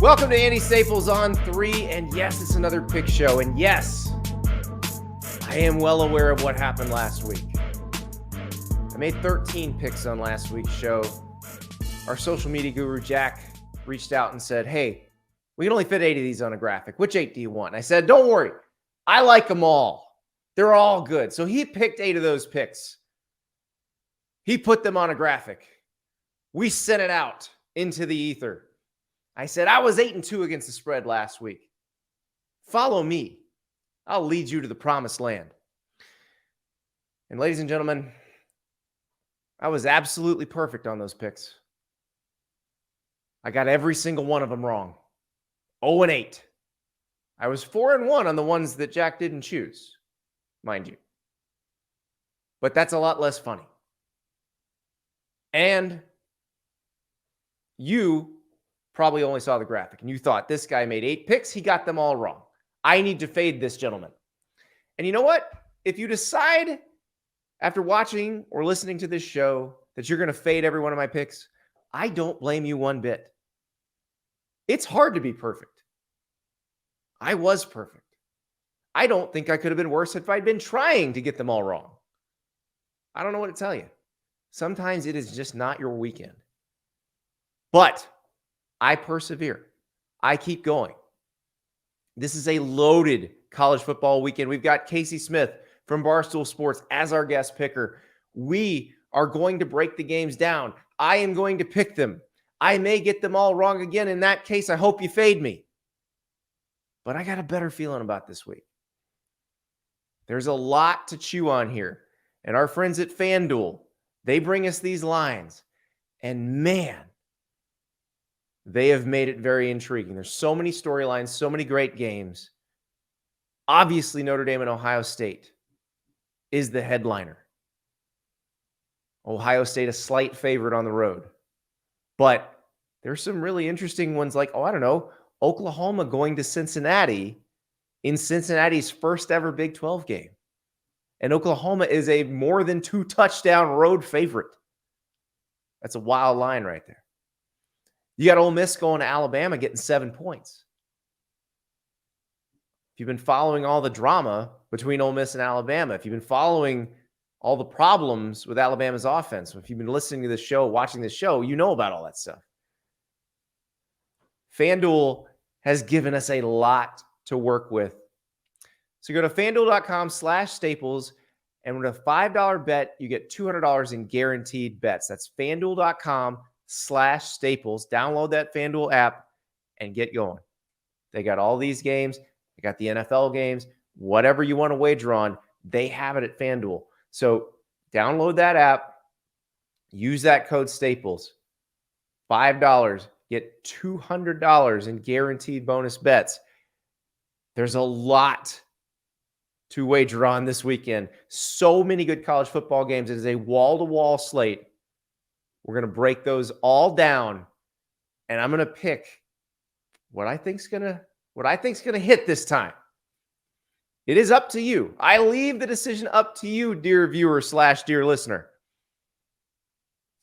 Welcome to Andy Staples On3, and yes, it's another pick show, and yes, I am well aware of what happened last week. I made 13 picks on last week's show. Our social media guru, Jack, reached out and said, hey, we can only fit 8 of these on a graphic. Which 8 do you want? And I said, don't worry. I like them all. They're all good. So he picked 8 of those picks. He put them on a graphic. We sent it out into the ether. I said, I was 8-2 against the spread last week. Follow me. I'll lead you to the promised land. And ladies and gentlemen, I was absolutely perfect on those picks. I got every single one of them wrong. 0-8. I was 4-1 on the ones that Jack didn't choose, mind you. But that's a lot less funny. And you probably only saw the graphic and you thought this guy made 8 picks. He got them all wrong. I need to fade this gentleman. And you know what? If you decide after watching or listening to this show that you're going to fade every one of my picks, I don't blame you one bit. It's hard to be perfect. I was perfect. I don't think I could have been worse if I'd been trying to get them all wrong. I don't know what to tell you. Sometimes it is just not your weekend. But I persevere. I keep going. This is a loaded college football weekend. We've got Kayce Smith from Barstool Sports as our guest picker. We are going to break the games down. I am going to pick them. I may get them all wrong again. In that case, I hope you fade me. But I got a better feeling about this week. There's a lot to chew on here. And our friends at FanDuel, they bring us these lines. And man, they have made it very intriguing. There's so many storylines, so many great games. Obviously, Notre Dame and Ohio State is the headliner. Ohio State a slight favorite on the road. But there's some really interesting ones like, Oklahoma going to Cincinnati in Cincinnati's first ever Big 12 game. And Oklahoma is a more than 2 touchdown road favorite. That's a wild line right there. You got Ole Miss going to Alabama getting 7 points. If you've been following all the drama between Ole Miss and Alabama, if you've been following all the problems with Alabama's offense, if you've been listening to this show, watching this show, you know about all that stuff. FanDuel has given us a lot to work with. So go to FanDuel.com/Staples, and with a $5 bet, you get $200 in guaranteed bets. That's FanDuel.com/Staples. Download that FanDuel app and get going. They got all these games. They got the NFL games. Whatever you want to wager on, they have it at FanDuel. So download that app. Use that code Staples. $5. Get $200 in guaranteed bonus bets. There's a lot to wager on this weekend. So many good college football games. It is a wall-to-wall slate. We're going to break those all down, and I'm going to pick what I think's going to hit this time. It is up to you. I leave the decision up to you, dear viewer/dear listener.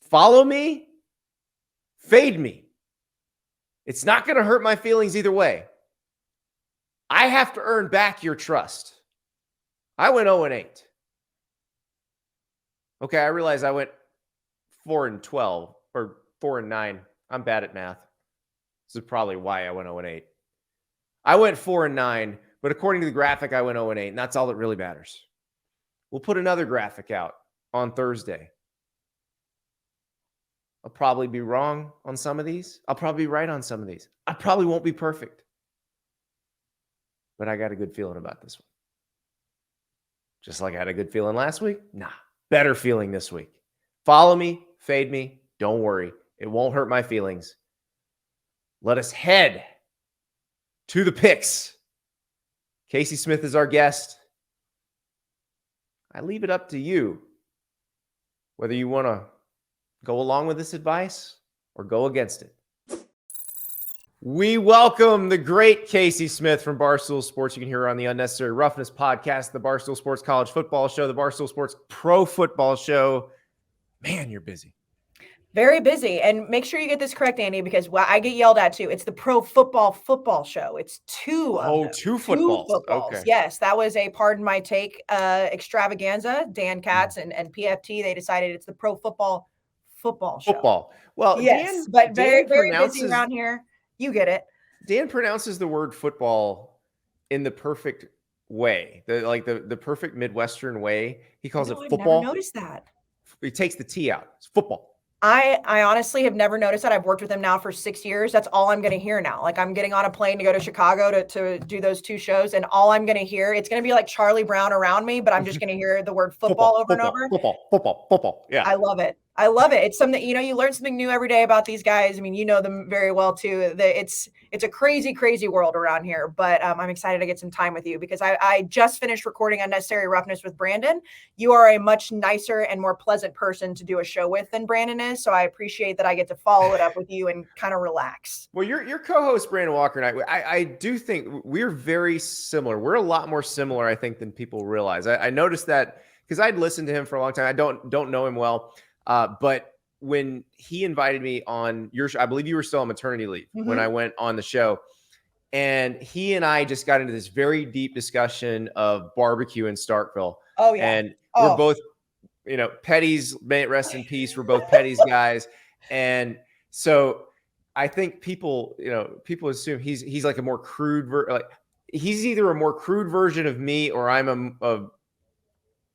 Follow me, fade me. It's not going to hurt my feelings either way. I have to earn back your trust. I went 0-8. Okay, I realize I went 4-12 or 4-9. I'm bad at math. This is probably why I went 0-8. I went 4-9, but according to the graphic, I went 0-8, and that's all that really matters. We'll put another graphic out on Thursday. I'll probably be wrong on some of these. I'll probably be right on some of these. I probably won't be perfect. But I got a good feeling about this one. Just like I had a good feeling last week. Nah, better feeling this week. Follow me, fade me. Don't worry. It won't hurt my feelings. Let us head to the picks. Kayce Smith is our guest. I leave it up to you whether you want to go along with this advice or go against it. We welcome the great Kayce Smith from Barstool Sports. You can hear her on the Unnecessary Roughness podcast, the Barstool Sports College Football Show, the Barstool Sports Pro Football Show. Man, you're busy. Very busy. And make sure you get this correct, Andy, because I get yelled at too. It's the Pro Football Show. It's two of Oh, them. two Two footballs. footballs. Okay. Yes, that was a pardon my take extravaganza. Dan Katz and PFT, they decided it's the Pro Football Show. Football. Well, Yes, but very, Dan very busy pronounces around here. You get it. Dan pronounces the word football in the perfect way, the perfect Midwestern way. He calls it I've never football. noticed that. He takes the T out. It's football. I honestly have never noticed that. I've worked with him now for 6 years. That's all I'm going to hear now. Like I'm getting on a plane to go to Chicago to do those two shows, and all I'm going to hear, it's going to be like Charlie Brown around me, but I'm just going to hear the word football over and over. Football. Yeah. I love it. I love it. It's something, you learn something new every day about these guys. I mean, you know them very well too. It's a crazy, crazy world around here, but I'm excited to get some time with you because I just finished recording Unnecessary Roughness with Brandon. You are a much nicer and more pleasant person to do a show with than Brandon is. So I appreciate that I get to follow it up with you and kind of relax. Well, your co-host, Brandon Walker, and I do think we're very similar. We're a lot more similar, I think, than people realize. I noticed that because I'd listened to him for a long time. I don't know him well. But when he invited me on your show, I believe you were still on maternity leave when I went on the show. And he and I just got into this very deep discussion of barbecue in Starkville. Oh, yeah. And we're both, Petty's, may it rest in peace. We're both Petty's guys. And so I think people assume he's like a more crude, he's either a more crude version of me or I'm a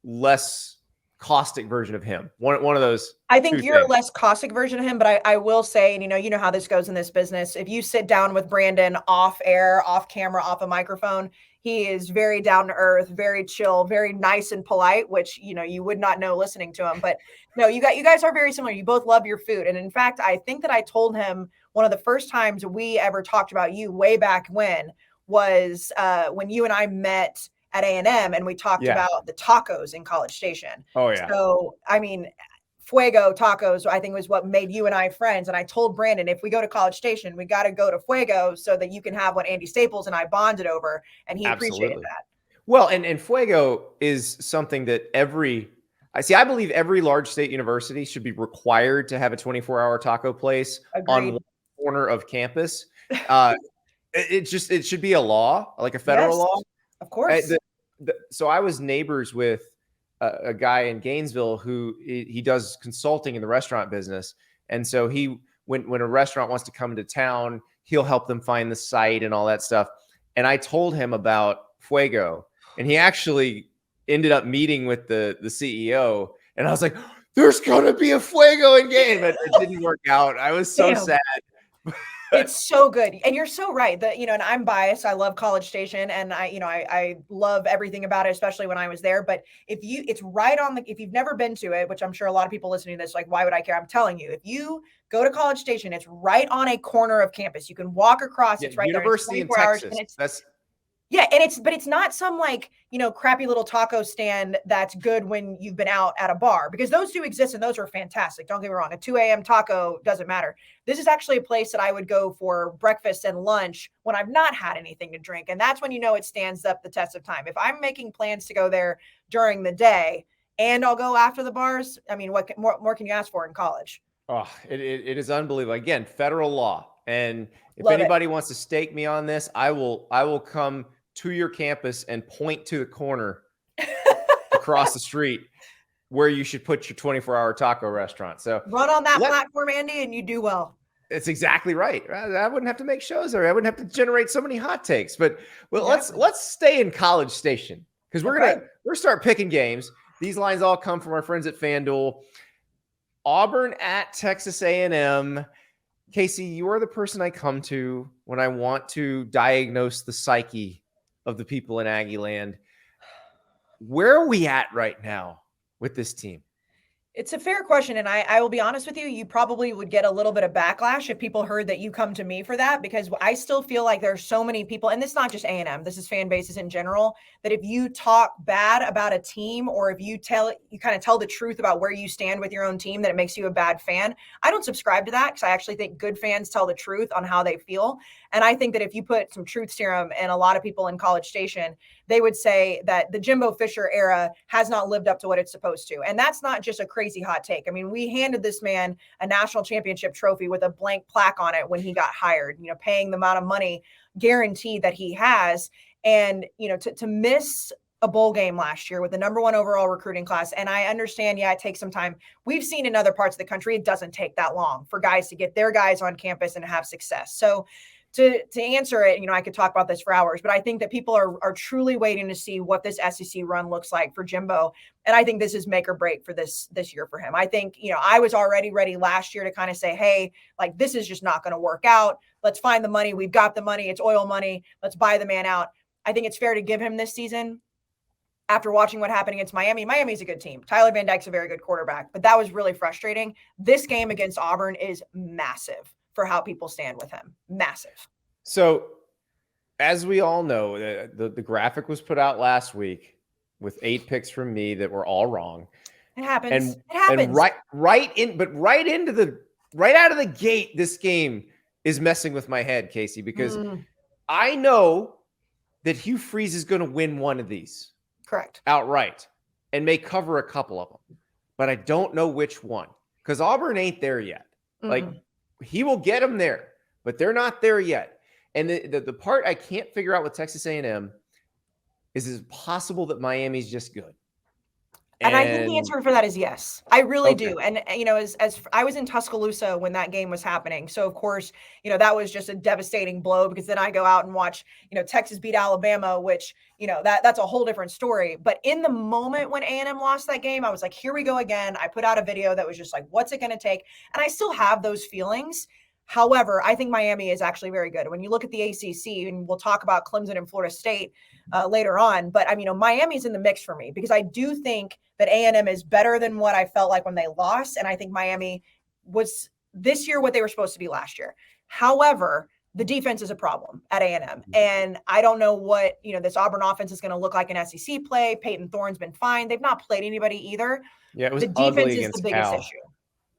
less caustic version of him. One of those. I think you're a less caustic version of him, but I will say, and you know how this goes in this business. If you sit down with Brandon off air, off camera, off a microphone, he is very down to earth, very chill, very nice and polite, which, you would not know listening to him. But no, you guys are very similar. You both love your food. And in fact, I think that I told him one of the first times we ever talked about you way back when was when you and I met at A&M and we talked about the tacos in College Station. Oh yeah. So, I mean, Fuego tacos, I think was what made you and I friends. And I told Brandon, if we go to College Station, we got to go to Fuego so that you can have what Andy Staples and I bonded over. And he appreciated that. Well, and Fuego is something that I believe every large state university should be required to have a 24-hour taco place on one corner of campus. It should be a law, like a federal law. Of course. So I was neighbors with a guy in Gainesville who he does consulting in the restaurant business. And so when a restaurant wants to come into town, he'll help them find the site and all that stuff. And I told him about Fuego, and he actually ended up meeting with the CEO. And I was like, there's going to be a Fuego in game. But it didn't work out. I was so sad. It's so good. And you're so right that, and I'm biased. I love College Station and I love everything about it, especially when I was there. But it's right on if you've never been to it, which I'm sure a lot of people listening to this, like, why would I care? I'm telling you, if you go to College Station, it's right on a corner of campus. You can walk across. It's right University there. University in Texas. But it's not some crappy little taco stand that's good when you've been out at a bar, because those do exist and those are fantastic. Don't get me wrong. A 2 a.m. taco doesn't matter. This is actually a place that I would go for breakfast and lunch when I've not had anything to drink. And that's when it stands up the test of time. If I'm making plans to go there during the day and I'll go after the bars, I mean, what more can you ask for in college? Oh, it is unbelievable. Again, federal law. And if anybody wants to stake me on this, I will come to your campus and point to the corner across the street where you should put your 24-hour taco restaurant. So run on that platform, Andy, and you do well. It's exactly right. I wouldn't have to make shows there. I wouldn't have to generate so many hot takes. But let's stay in College Station, because we're gonna start picking games. These lines all come from our friends at FanDuel. Auburn at Texas A&M. Kayce, you are the person I come to when I want to diagnose the psyche of the people in Aggie land. Where are we at right now with this team? It's a fair question. And I will be honest with you, you probably would get a little bit of backlash if people heard that you come to me for that, because I still feel like there's so many people, and it's not just A&M, this is fan bases in general, that if you talk bad about a team, or if you kind of tell the truth about where you stand with your own team, that it makes you a bad fan. I don't subscribe to that, because I actually think good fans tell the truth on how they feel. And I think that if you put some truth serum in a lot of people in College Station, they would say that the Jimbo Fisher era has not lived up to what it's supposed to. And that's not just a crazy hot take. I mean, we handed this man a national championship trophy with a blank plaque on it when he got hired, paying the amount of money guaranteed that he has. And, to miss a bowl game last year with the number 1 overall recruiting class. And I understand, it takes some time. We've seen in other parts of the country, it doesn't take that long for guys to get their guys on campus and have success. So to answer it, I could talk about this for hours, but I think that people are truly waiting to see what this SEC run looks like for Jimbo. And I think this is make or break for this year for him. I think, I was already ready last year to kind of say, hey, like, this is just not going to work out. Let's find the money. We've got the money. It's oil money. Let's buy the man out. I think it's fair to give him this season. After watching what happened against Miami's a good team. Tyler Van Dyke's a very good quarterback, but that was really frustrating. This game against Auburn is massive for how people stand with him. Massive. So, as we all know, the graphic was put out last week with 8 picks from me that were all wrong. It happens. And, it happens. And right out of the gate, this game is messing with my head, Kayce, because I know that Hugh Freeze is going to win one of these. Correct. Outright, and may cover a couple of them, but I don't know which one, because Auburn ain't there yet. Like, he will get them there, but they're not there yet. And the part I can't figure out with Texas A&M is it possible that Miami's just good? And I think the answer for that is yes. I really do. And, as I was in Tuscaloosa when that game was happening. So, of course, that was just a devastating blow, because then I go out and watch, Texas beat Alabama, which, that's a whole different story. But in the moment when A&M lost that game, I was like, here we go again. I put out a video that was just like, what's it going to take? And I still have those feelings. However, I think Miami is actually very good. When you look at the ACC, and we'll talk about Clemson and Florida State later on, but Miami's in the mix for me, because I do think that A&M is better than what I felt like when they lost. And I think Miami was this year what they were supposed to be last year. However, the defense is a problem at A&M. And I don't know what, this Auburn offense is going to look like in SEC play. Peyton Thorne's been fine. They've not played anybody either. Yeah, it was the defense is the biggest issue.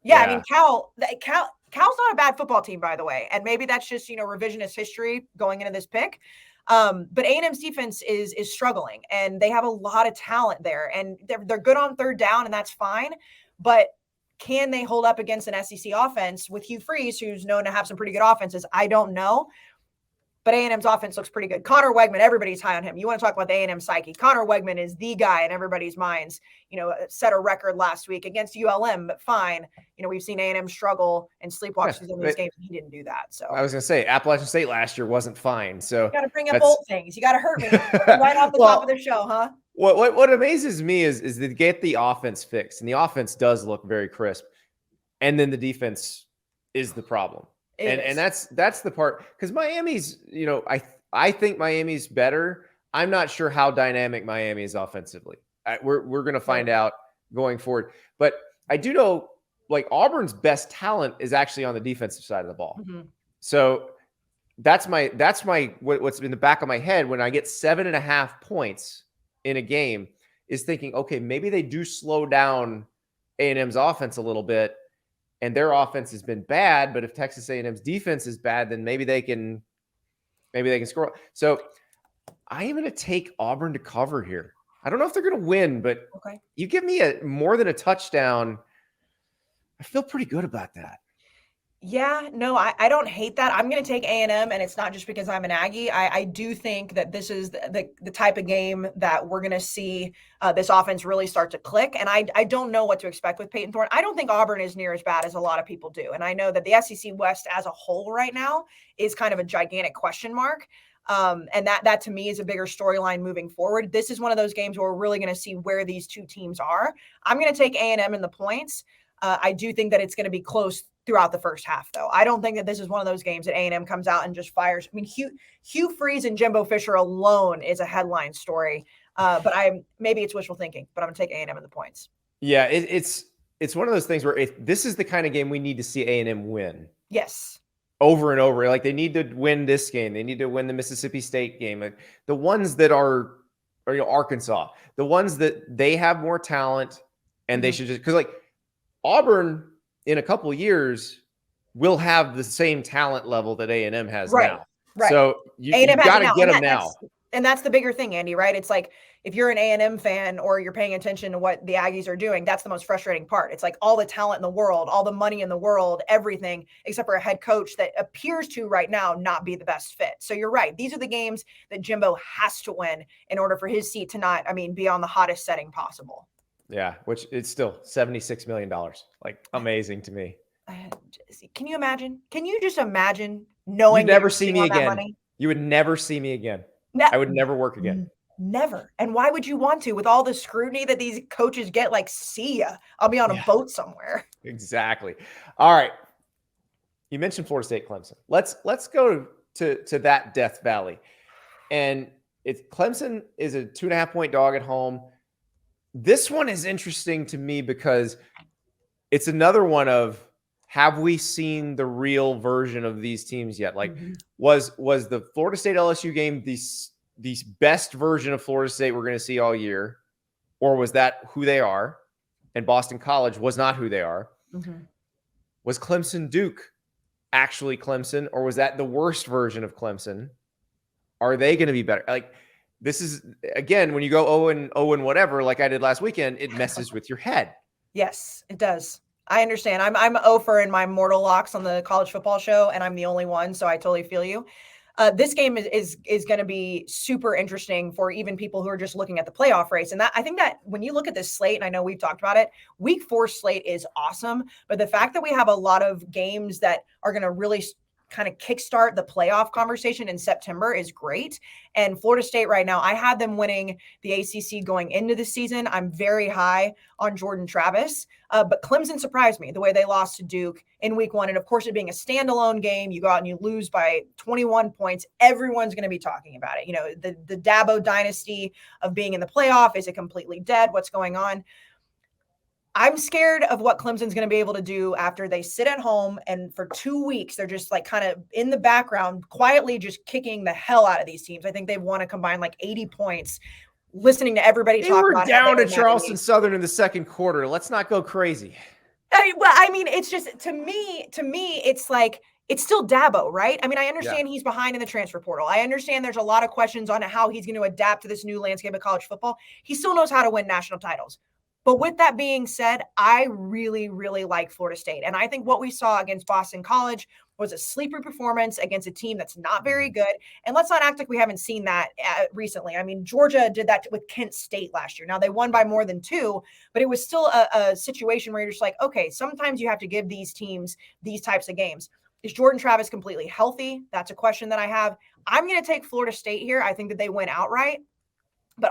Yeah, Cal's not a bad football team, by the way. And maybe that's just, revisionist history going into this pick. But A&M's defense is struggling, and they have a lot of talent there, and they're good on third down, and that's fine. But can they hold up against an SEC offense with Hugh Freeze, who's known to have some pretty good offenses? I don't know. But A&M's offense looks pretty good. Connor Wegman, everybody's high on him. You want to talk about the A&M psyche. Connor Wegman is the guy in everybody's minds. Set a record last week against ULM, but fine. We've seen A&M struggle and sleepwalk in these games. He didn't do that. So I was going to say, Appalachian State last year wasn't fine. So you got to bring up old things. You got to hurt me right off the top of the show, huh? What amazes me is to get the offense fixed, and the offense does look very crisp, and then the defense is the problem. And that's the part, because Miami's, I think Miami's better. I'm not sure how dynamic Miami is offensively. We're going to find out going forward. But I do know, like, Auburn's best talent is actually on the defensive side of the ball. So that's what's in the back of my head when I get 7.5 points in a game, is thinking, okay, maybe they do slow down A&M's offense a little bit. And their offense has been bad, but if Texas A&M's defense is bad, then maybe they can score. So I am going to take Auburn to cover here. I don't know if they're going to win, but you give me more than a touchdown, I feel pretty good about that. Yeah, no, I don't hate that. I'm going to take A&M, and it's not just because I'm an Aggie. I do think that this is the type of game that we're going to see this offense really start to click. And I don't know what to expect with Peyton Thorne. I don't think Auburn is near as bad as a lot of people do. And I know that the SEC West as a whole right now is kind of a gigantic question mark. And that to me is a bigger storyline moving forward. This is one of those games where we're really going to see where these two teams are. I'm going to take A&M in the points. I do think that it's going to be close throughout the first half, though. I don't think that this is one of those games that A&M comes out and just fires. I mean, Hugh Freeze and Jimbo Fisher alone is a headline story. But maybe it's wishful thinking, but I'm going to take A&M in the points. Yeah, it's one of those things where this is the kind of game we need to see A&M win. Yes. Over and over. Like, they need to win this game. They need to win the Mississippi State game. Like, the ones that are Arkansas, the ones that they have more talent, and they should just, because, like, Auburn in a couple of years will have the same talent level that A&M has now. Right. So you got to get them now. And that's the bigger thing, Andy, right? It's like if you're an A&M fan or you're paying attention to what the Aggies are doing, that's the most frustrating part. It's like all the talent in the world, all the money in the world, everything except for a head coach that appears to right now not be the best fit. So you're right. These are the games that Jimbo has to win in order for his seat to not, be on the hottest setting possible. Yeah, which it's still $76 million. Like, amazing to me. Can you imagine? Can you just imagine knowing You'd that never you're see sitting me on that again. money? You would never see me again. No, I would never work again. never. And why would you want to? With all the scrutiny that these coaches get, like, see ya. I'll be on a boat somewhere. Exactly. All right. You mentioned Florida State, Clemson. Let's go to that Death Valley. And it's Clemson is a 2.5-point dog at home. This one is interesting to me because it's another one of, have we seen the real version of these teams yet? Like, was the Florida State LSU game the best version of Florida State we're going to see all year? Or was that who they are? And Boston College was not who they are. Was Clemson Duke actually Clemson? Or was that the worst version of Clemson? Are they going to be better? Like, this is, again, when you go 0-0 whatever, like I did last weekend, it messes with your head. Yes, it does. I understand. I'm 0 in my mortal locks on the college football show, and I'm the only one, so I totally feel you. This game is going to be super interesting for even people who are just looking at the playoff race. And that, I think that when you look at this slate, and I know we've talked about it, week 4 slate is awesome. But the fact that we have a lot of games that are going to really kind of kickstart the playoff conversation in September is great. And Florida State right now, I had them winning the ACC going into the season. I'm very high on Jordan Travis, but Clemson surprised me the way they lost to Duke in week 1. And of course, it being a standalone game, you go out and you lose by 21 points. Everyone's going to be talking about it. You know, the Dabo dynasty of being in the playoff, is it completely dead? What's going on? I'm scared of what Clemson's going to be able to do after they sit at home and for 2 weeks, they're just like kind of in the background, quietly just kicking the hell out of these teams. I think they've won a combined like 80 points, listening to everybody talk about They were down to to Charleston Southern in the second quarter. Let's not go crazy. It's just, to me, it's like, it's still Dabo, right? I mean, I understand he's behind in the transfer portal. I understand there's a lot of questions on how he's going to adapt to this new landscape of college football. He still knows how to win national titles. But with that being said, I really, really like Florida State. And I think what we saw against Boston College was a sleeper performance against a team that's not very good. And let's not act like we haven't seen that recently. I mean, Georgia did that with Kent State last year. Now, they won by more than 2, but it was still a situation where you're just like, okay, sometimes you have to give these teams these types of games. Is Jordan Travis completely healthy? That's a question that I have. I'm going to take Florida State here. I think that they win outright. But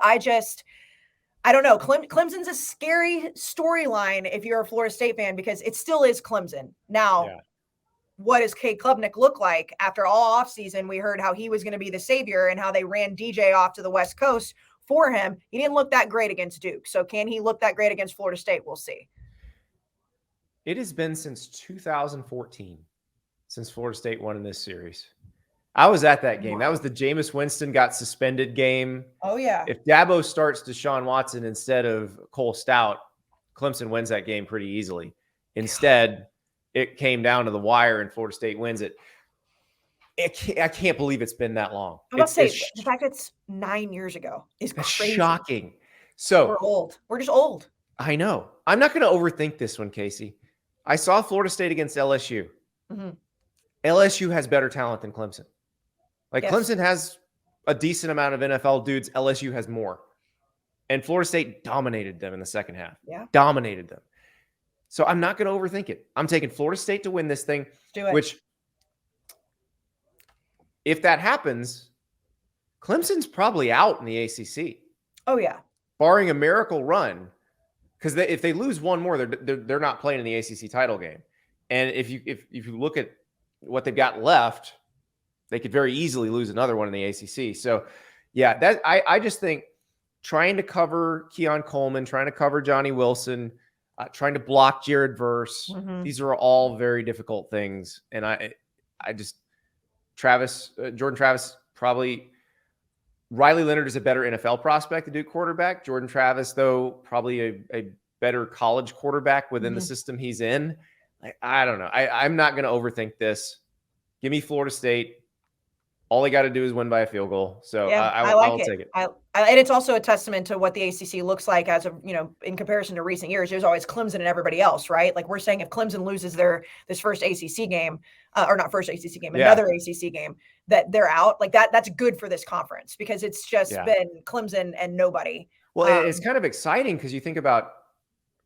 I don't know. Clemson's a scary storyline if you're a Florida State fan, because it still is Clemson. Now, what does Cade Klubnik look like? After all offseason, we heard how he was going to be the savior and how they ran DJ off to the West Coast for him. He didn't look that great against Duke. So can he look that great against Florida State? We'll see. It has been since 2014 since Florida State won in this series. I was at that game. That was the Jameis Winston got suspended game. Oh, yeah. If Dabo starts Deshaun Watson instead of Cole Stout, Clemson wins that game pretty easily. Instead, it came down to the wire and Florida State wins it. I can't believe it's been that long. I must say, the fact that it's 9 years ago is crazy. Shocking. So we're old. We're just old. I know. I'm not going to overthink this one, Kayce. I saw Florida State against LSU. LSU has better talent than Clemson. Clemson has a decent amount of NFL dudes. LSU has more. And Florida State dominated them in the second half. Yeah. Dominated them. So I'm not going to overthink it. I'm taking Florida State to win this thing. Let's do it. Which, if that happens, Clemson's probably out in the ACC. Oh, yeah. Barring a miracle run. Because if they lose one more, they're not playing in the ACC title game. And if you look at what they've got left, they could very easily lose another one in the ACC. So, yeah, that I just think trying to cover Keon Coleman, trying to cover Johnny Wilson, trying to block Jared Verse, these are all very difficult things. And Jordan Travis, probably Riley Leonard is a better NFL prospect, the Duke quarterback. Jordan Travis, though, probably a better college quarterback within the system he's in. I don't know. I'm not going to overthink this. Give me Florida State All they got to do is win by a field goal. So Yeah, I like I'll it. take it. And it's also a testament to what the ACC looks like as a, in comparison to recent years. There's always Clemson and everybody else, right? Like we're saying, if Clemson loses this first ACC game, or not first ACC game, another ACC game, that they're out. Like that's good for this conference because it's just been Clemson and nobody. Well, it's kind of exciting because you think about,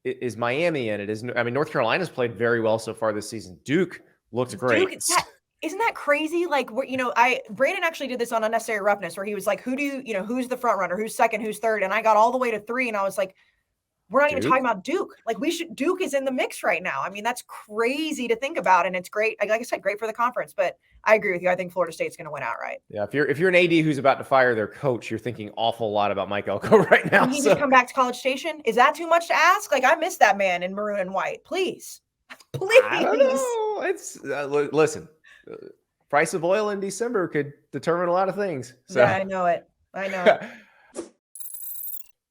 is Miami in it? North Carolina's played very well so far this season. Duke looked great. Duke, isn't that crazy? Like, Brandon actually did this on Unnecessary Roughness where he was like, who's the front runner? Who's second? Who's third? And I got all the way to 3 and I was like, we're not even talking about Duke. Like Duke is in the mix right now. I mean, that's crazy to think about. And it's great. Like I said, great for the conference, but I agree with you. I think Florida State's going to win outright. Yeah. If you're an AD who's about to fire their coach, you're thinking awful lot about Mike Elko right now. Can he just come back to College Station? Is that too much to ask? Like I miss that man in maroon and white. Please. I don't know. It's listen, price of oil in December could determine a lot of things. So. Yeah, I know it.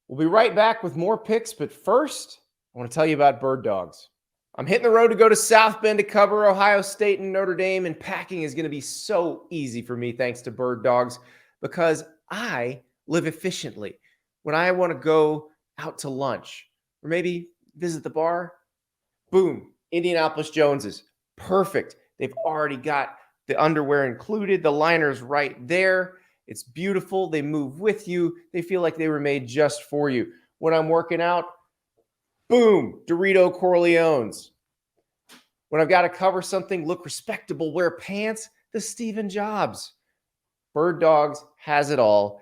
We'll be right back with more picks, but first, I want to tell you about Bird Dogs. I'm hitting the road to go to South Bend to cover Ohio State and Notre Dame, and packing is going to be so easy for me thanks to Bird Dogs because I live efficiently. When I want to go out to lunch or maybe visit the bar, boom, Indianapolis Jones's. Perfect. They've already got the underwear included, the liner's right there. It's beautiful. They move with you. They feel like they were made just for you. When I'm working out, boom, Dorito Corleones. When I've got to cover something, look respectable, wear pants, the Steven Jobs. Bird Dogs has it all.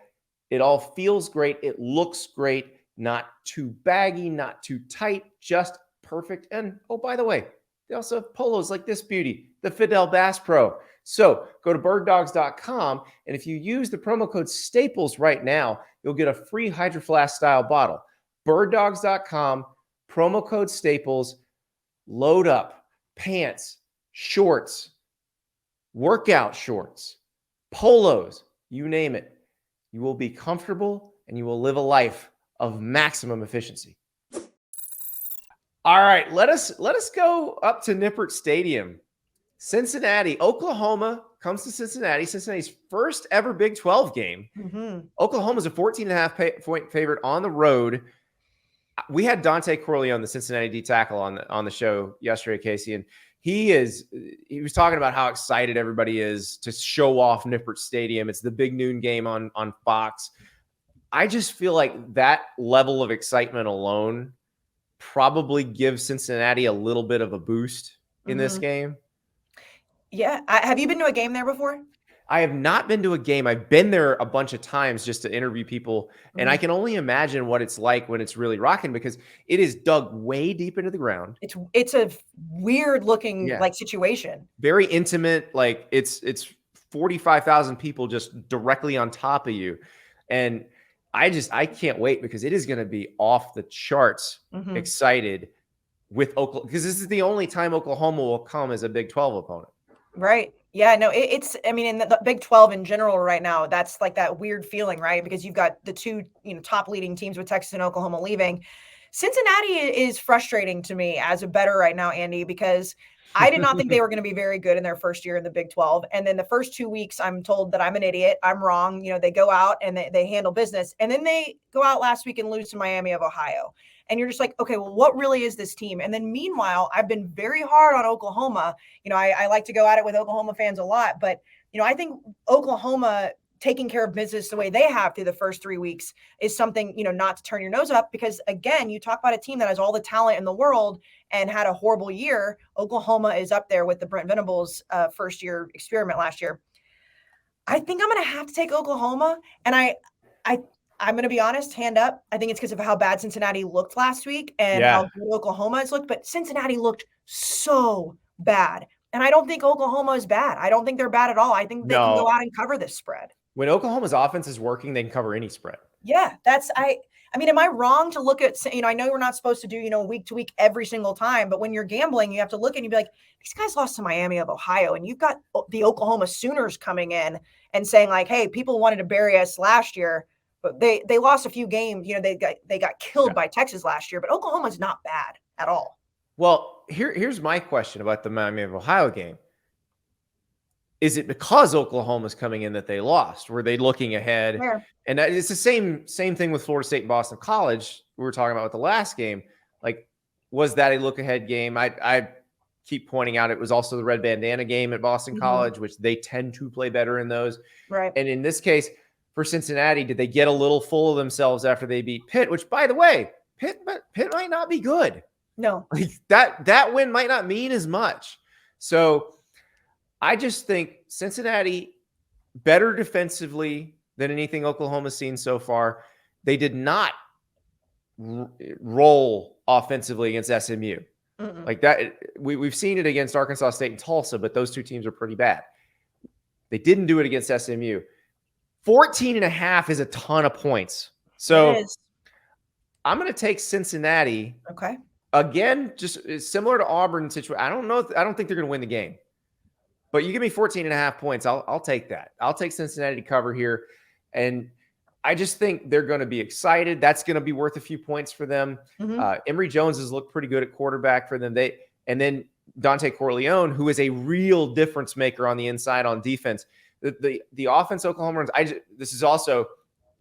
It all feels great. It looks great. Not too baggy, not too tight, just perfect. And oh, by the way, they also have polos like this beauty, the Fidel Bass Pro. So go to birddogs.com, and if you use the promo code Staples right now, you'll get a free Hydro Flask style bottle. Birddogs.com, promo code Staples. Load up pants, shorts, workout shorts, polos, you name it. You will be comfortable and you will live a life of maximum efficiency. All right, let us go up to Nippert Stadium. Cincinnati, Oklahoma comes to Cincinnati. Cincinnati's first ever Big 12 game. Mm-hmm. Oklahoma's a 14.5 point favorite on the road. We had Dante Corleone, the Cincinnati D tackle, on the show yesterday, Kayce, and he was talking about how excited everybody is to show off Nippert Stadium. It's the big noon game on Fox. I just feel like that level of excitement alone probably gives Cincinnati a little bit of a boost in this game. Yeah. Have you been to a game there before? I have not been to a game. I've been there a bunch of times just to interview people, and I can only imagine what it's like when it's really rocking because it is dug way deep into the ground. It's a weird looking like situation. Very intimate. Like it's 45,000 people just directly on top of you. And I can't wait because it is going to be off the charts excited with Oklahoma, because this is the only time Oklahoma will come as a Big 12 opponent. Right. Yeah, no, I mean, in the Big 12 in general right now, that's like that weird feeling, right? Because you've got the two, top leading teams with Texas and Oklahoma leaving. Cincinnati is frustrating to me as a bettor right now, Andy, because I did not think they were going to be very good in their first year in the Big 12. And then the first 2 weeks, I'm told that I'm an idiot. I'm wrong. They go out and they handle business. And then they go out last week and lose to Miami of Ohio. And you're just like, okay, well, what really is this team? And then meanwhile, I've been very hard on Oklahoma. I like to go at it with Oklahoma fans a lot, but, I think Oklahoma taking care of business the way they have through the first 3 weeks is something, not to turn your nose up, because again, you talk about a team that has all the talent in the world and had a horrible year. Oklahoma is up there with the Brent Venables first year experiment last year. I think I'm going to have to take Oklahoma. And I'm going to be honest, hand up. I think it's because of how bad Cincinnati looked last week and how good Oklahoma has looked. But Cincinnati looked so bad. And I don't think Oklahoma is bad. I don't think they're bad at all. I think they can go out and cover this spread. When Oklahoma's offense is working, they can cover any spread. Yeah, I mean, am I wrong to look at, I know we're not supposed to do, week to week every single time, but when you're gambling, you have to look and you be like, these guys lost to Miami of Ohio, and you've got the Oklahoma Sooners coming in and saying like, hey, people wanted to bury us last year, but they lost a few games. They got killed by Texas last year, but Oklahoma's not bad at all. Well, here's my question about the Miami of Ohio game. is it because Oklahoma's coming in that they lost? Were they looking ahead? Fair. And it's the same thing with Florida State and Boston College. We were talking about with the last game. Like, was that a look ahead game? I keep pointing out it was also the red bandana game at Boston College, which they tend to play better in those. Right. And in this case, for Cincinnati, did they get a little full of themselves after they beat Pitt? Which, by the way, Pitt might not be good. No, like that win might not mean as much. So I just think Cincinnati better defensively than anything Oklahoma's seen so far. They did not roll offensively against SMU. Like that. We've seen it against Arkansas State and Tulsa, but those two teams are pretty bad. They didn't do it against SMU. 14.5 is a ton of points. So I'm going to take Cincinnati. Okay. Again, just similar to Auburn situation. I don't think they're going to win the game. But you give me 14.5 points, I'll take that. I'll take Cincinnati to cover here. And I just think they're going to be excited. That's going to be worth a few points for them. Emory Jones has looked pretty good at quarterback for them. And then Dante Corleone, who is a real difference maker on the inside on defense. The offense Oklahoma runs. This is also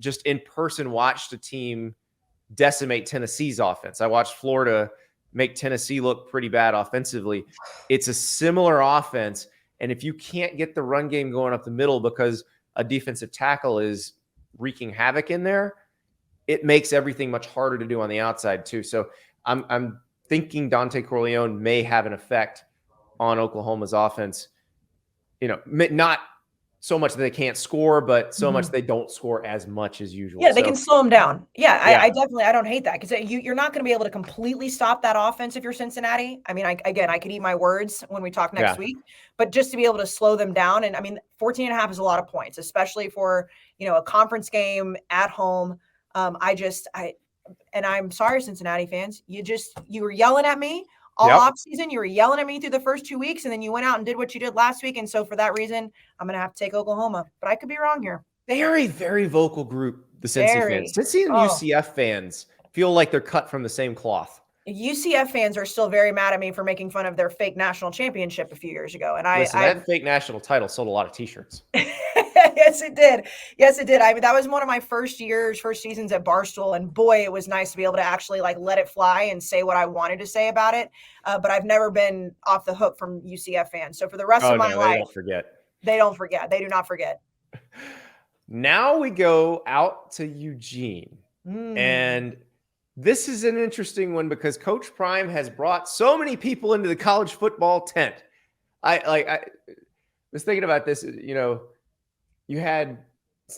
just in person watched a team decimate Tennessee's offense. I watched Florida make Tennessee look pretty bad offensively. It's a similar offense. And if you can't get the run game going up the middle because a defensive tackle is wreaking havoc in there, it makes everything much harder to do on the outside too. So I'm thinking Dante Corleone may have an effect on Oklahoma's offense. Not so much that they can't score, but so much they don't score as much as usual. Yeah, they can slow them down. Yeah, I definitely, I don't hate that because you're not going to be able to completely stop that offense if you're Cincinnati. I mean, I could eat my words when we talk next week, but just to be able to slow them down. And I mean, 14.5 is a lot of points, especially for, a conference game at home. And I'm sorry, Cincinnati fans, you were yelling at me all off season. You were yelling at me through the first 2 weeks, and then you went out and did what you did last week. And so for that reason, I'm going to have to take Oklahoma, but I could be wrong here. They are a very vocal group, the Cincy fans. Cincy and UCF fans feel like they're cut from the same cloth. UCF fans are still very mad at me for making fun of their fake national championship a few years ago. And that fake national title sold a lot of t-shirts. Yes, it did. Yes, it did. I mean, that was one of my first seasons at Barstool. And boy, it was nice to be able to actually let it fly and say what I wanted to say about it. But I've never been off the hook from UCF fans. So for the rest of my life, they don't forget. They do not forget. Now we go out to Eugene. And this is an interesting one because Coach Prime has brought so many people into the college football tent. I was thinking about this, you had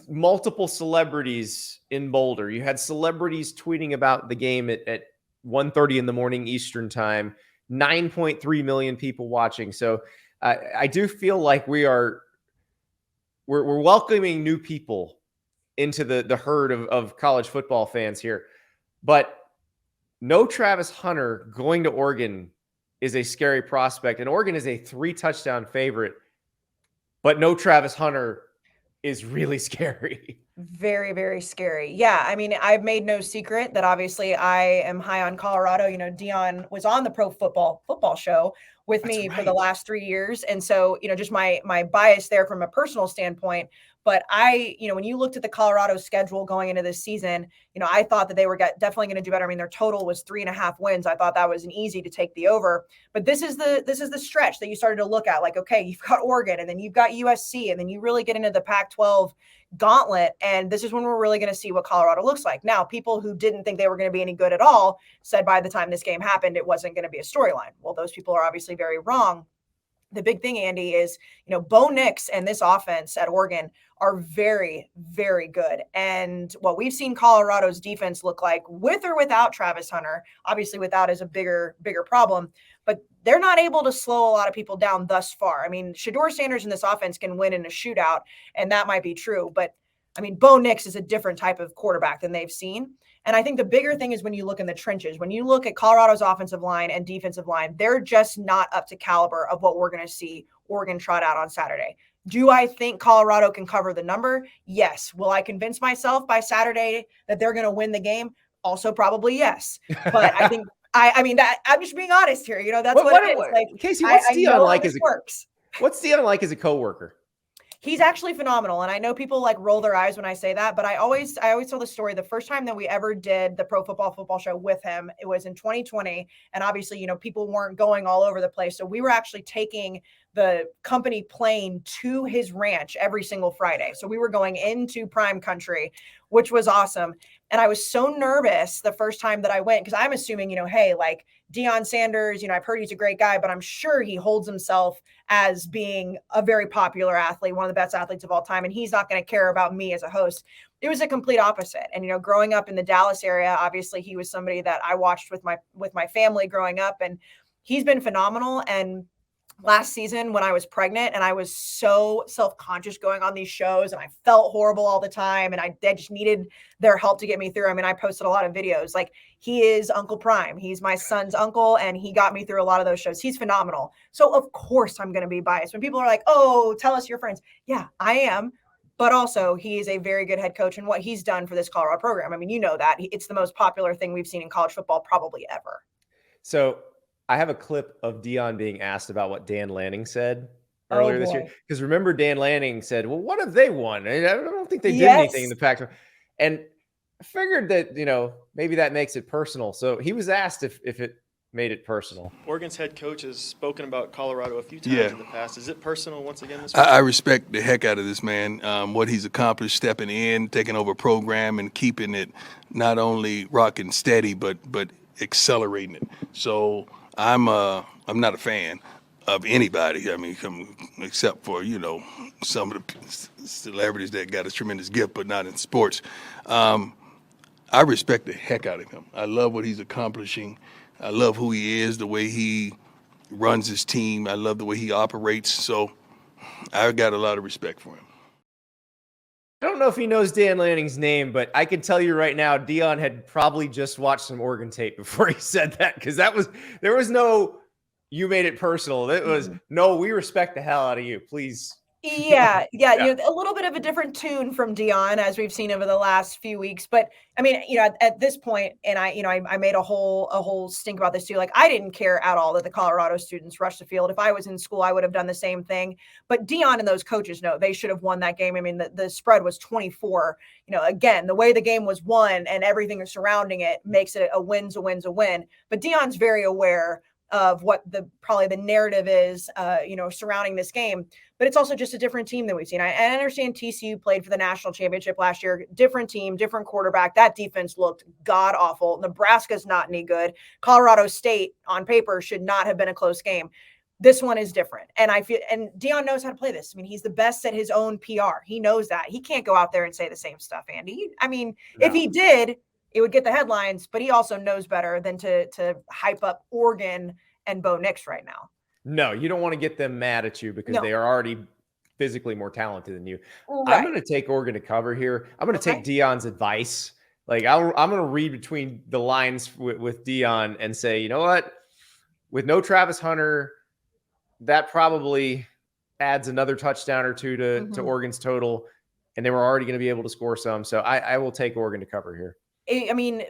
multiple celebrities in Boulder. You had celebrities tweeting about the game at 1:30 in the morning Eastern time, 9.3 million people watching. So I do feel like we're welcoming new people into the herd of college football fans here. But no Travis Hunter going to Oregon is a scary prospect. And Oregon is a 3-touchdown favorite. But no Travis Hunter is really scary. Very, very scary. Yeah. I mean, I've made no secret that obviously I am high on Colorado. Dion was on the Pro Football Show with me for the last 3 years. And so, just my bias there from a personal standpoint. But when you looked at the Colorado schedule going into this season, I thought that they were definitely going to do better. I mean, their total was 3.5 wins. I thought that was an easy to take the over. But this is the stretch that you started to look at. Like, okay, you've got Oregon, and then you've got USC, and then you really get into the Pac-12 gauntlet. And this is when we're really going to see what Colorado looks like. Now, people who didn't think they were going to be any good at all said by the time this game happened, it wasn't going to be a storyline. Well, those people are obviously very wrong. The big thing, Andy, is, Bo Nix and this offense at Oregon are very, very good. And what we've seen Colorado's defense look like with or without Travis Hunter, obviously without is a bigger problem, but they're not able to slow a lot of people down thus far. I mean, Shedeur Sanders in this offense can win in a shootout, and that might be true. But, I mean, Bo Nix is a different type of quarterback than they've seen. And I think the bigger thing is when you look in the trenches, when you look at Colorado's offensive line and defensive line, they're just not up to caliber of what we're going to see Oregon trot out on Saturday. Do I think Colorado can cover the number? Yes. Will I convince myself by Saturday that they're going to win the game? Also, probably yes. But I think I'm just being honest here. That's what it is. Like, Kayce, what's Dion like? Works. What's Dion like as a coworker? He's actually phenomenal. And I know people like roll their eyes when I say that, but I always tell the story. The first time that we ever did the Pro Football Show with him, it was in 2020. And obviously, people weren't going all over the place. So we were actually taking the company plane to his ranch every single Friday. So we were going into prime country, which was awesome. And I was so nervous the first time that I went, because I'm assuming, hey, like Deion Sanders, I've heard he's a great guy, but I'm sure he holds himself as being a very popular athlete, one of the best athletes of all time. And he's not going to care about me as a host. It was a complete opposite. And, growing up in the Dallas area, obviously he was somebody that I watched with my family growing up, and he's been phenomenal. And last season when I was pregnant and I was so self-conscious going on these shows and I felt horrible all the time and I just needed their help to get me through. I mean, I posted a lot of videos. Like, he is Uncle Prime. He's my son's uncle and he got me through a lot of those shows. He's phenomenal. So of course I'm going to be biased when people are like, oh, tell us your friends. Yeah, I am. But also he is a very good head coach and what he's done for this Colorado program. I mean, that it's the most popular thing we've seen in college football probably ever. So I have a clip of Dion being asked about what Dan Lanning said earlier this year. Because remember, Dan Lanning said, well, what have they won? I don't think they did anything in the Pac-12. And I figured that, maybe that makes it personal. So he was asked if it made it personal. Oregon's head coach has spoken about Colorado a few times in the past. Is it personal once again this week? I respect the heck out of this man, what he's accomplished, stepping in, taking over a program and keeping it not only rocking steady, but accelerating it. So I'm not a fan of anybody. I mean, except for, some of the celebrities that got a tremendous gift, but not in sports. I respect the heck out of him. I love what he's accomplishing. I love who he is, the way he runs his team. I love the way he operates. So I got a lot of respect for him. I don't know if he knows Dan Lanning's name, but I can tell you right now, Dion had probably just watched some Oregon tape before he said that, because there was no, you made it personal. It was, no, we respect the hell out of you. Please. Yeah. A little bit of a different tune from Dion, as we've seen over the last few weeks. But I mean, at this point, and I made a whole stink about this too. Like, I didn't care at all that the Colorado students rushed the field. If I was in school, I would have done the same thing. But Dion and those coaches know they should have won that game. I mean, the spread was 24. Again, the way the game was won and everything surrounding it makes it a win's a win. But Dion's very aware of what probably the narrative is, surrounding this game. But it's also just a different team than we've seen. I understand TCU played for the national championship last year. Different team, different quarterback. That defense looked god awful. Nebraska's not any good. Colorado State on paper should not have been a close game. This one is different. And Dion knows how to play this. I mean, he's the best at his own PR. He knows that. He can't go out there and say the same stuff, Andy. I mean, if he did, it would get the headlines, but he also knows better than to hype up Oregon and Bo Nix right now. No, you don't want to get them mad at you because they are already physically more talented than you. Right. I'm going to take Oregon to cover here. I'm going to take Dion's advice. Like, I'm going to read between the lines with Dion and say, you know what? With no Travis Hunter, that probably adds another touchdown or two to Oregon's total, and they were already going to be able to score some. So I will take Oregon to cover here. I mean,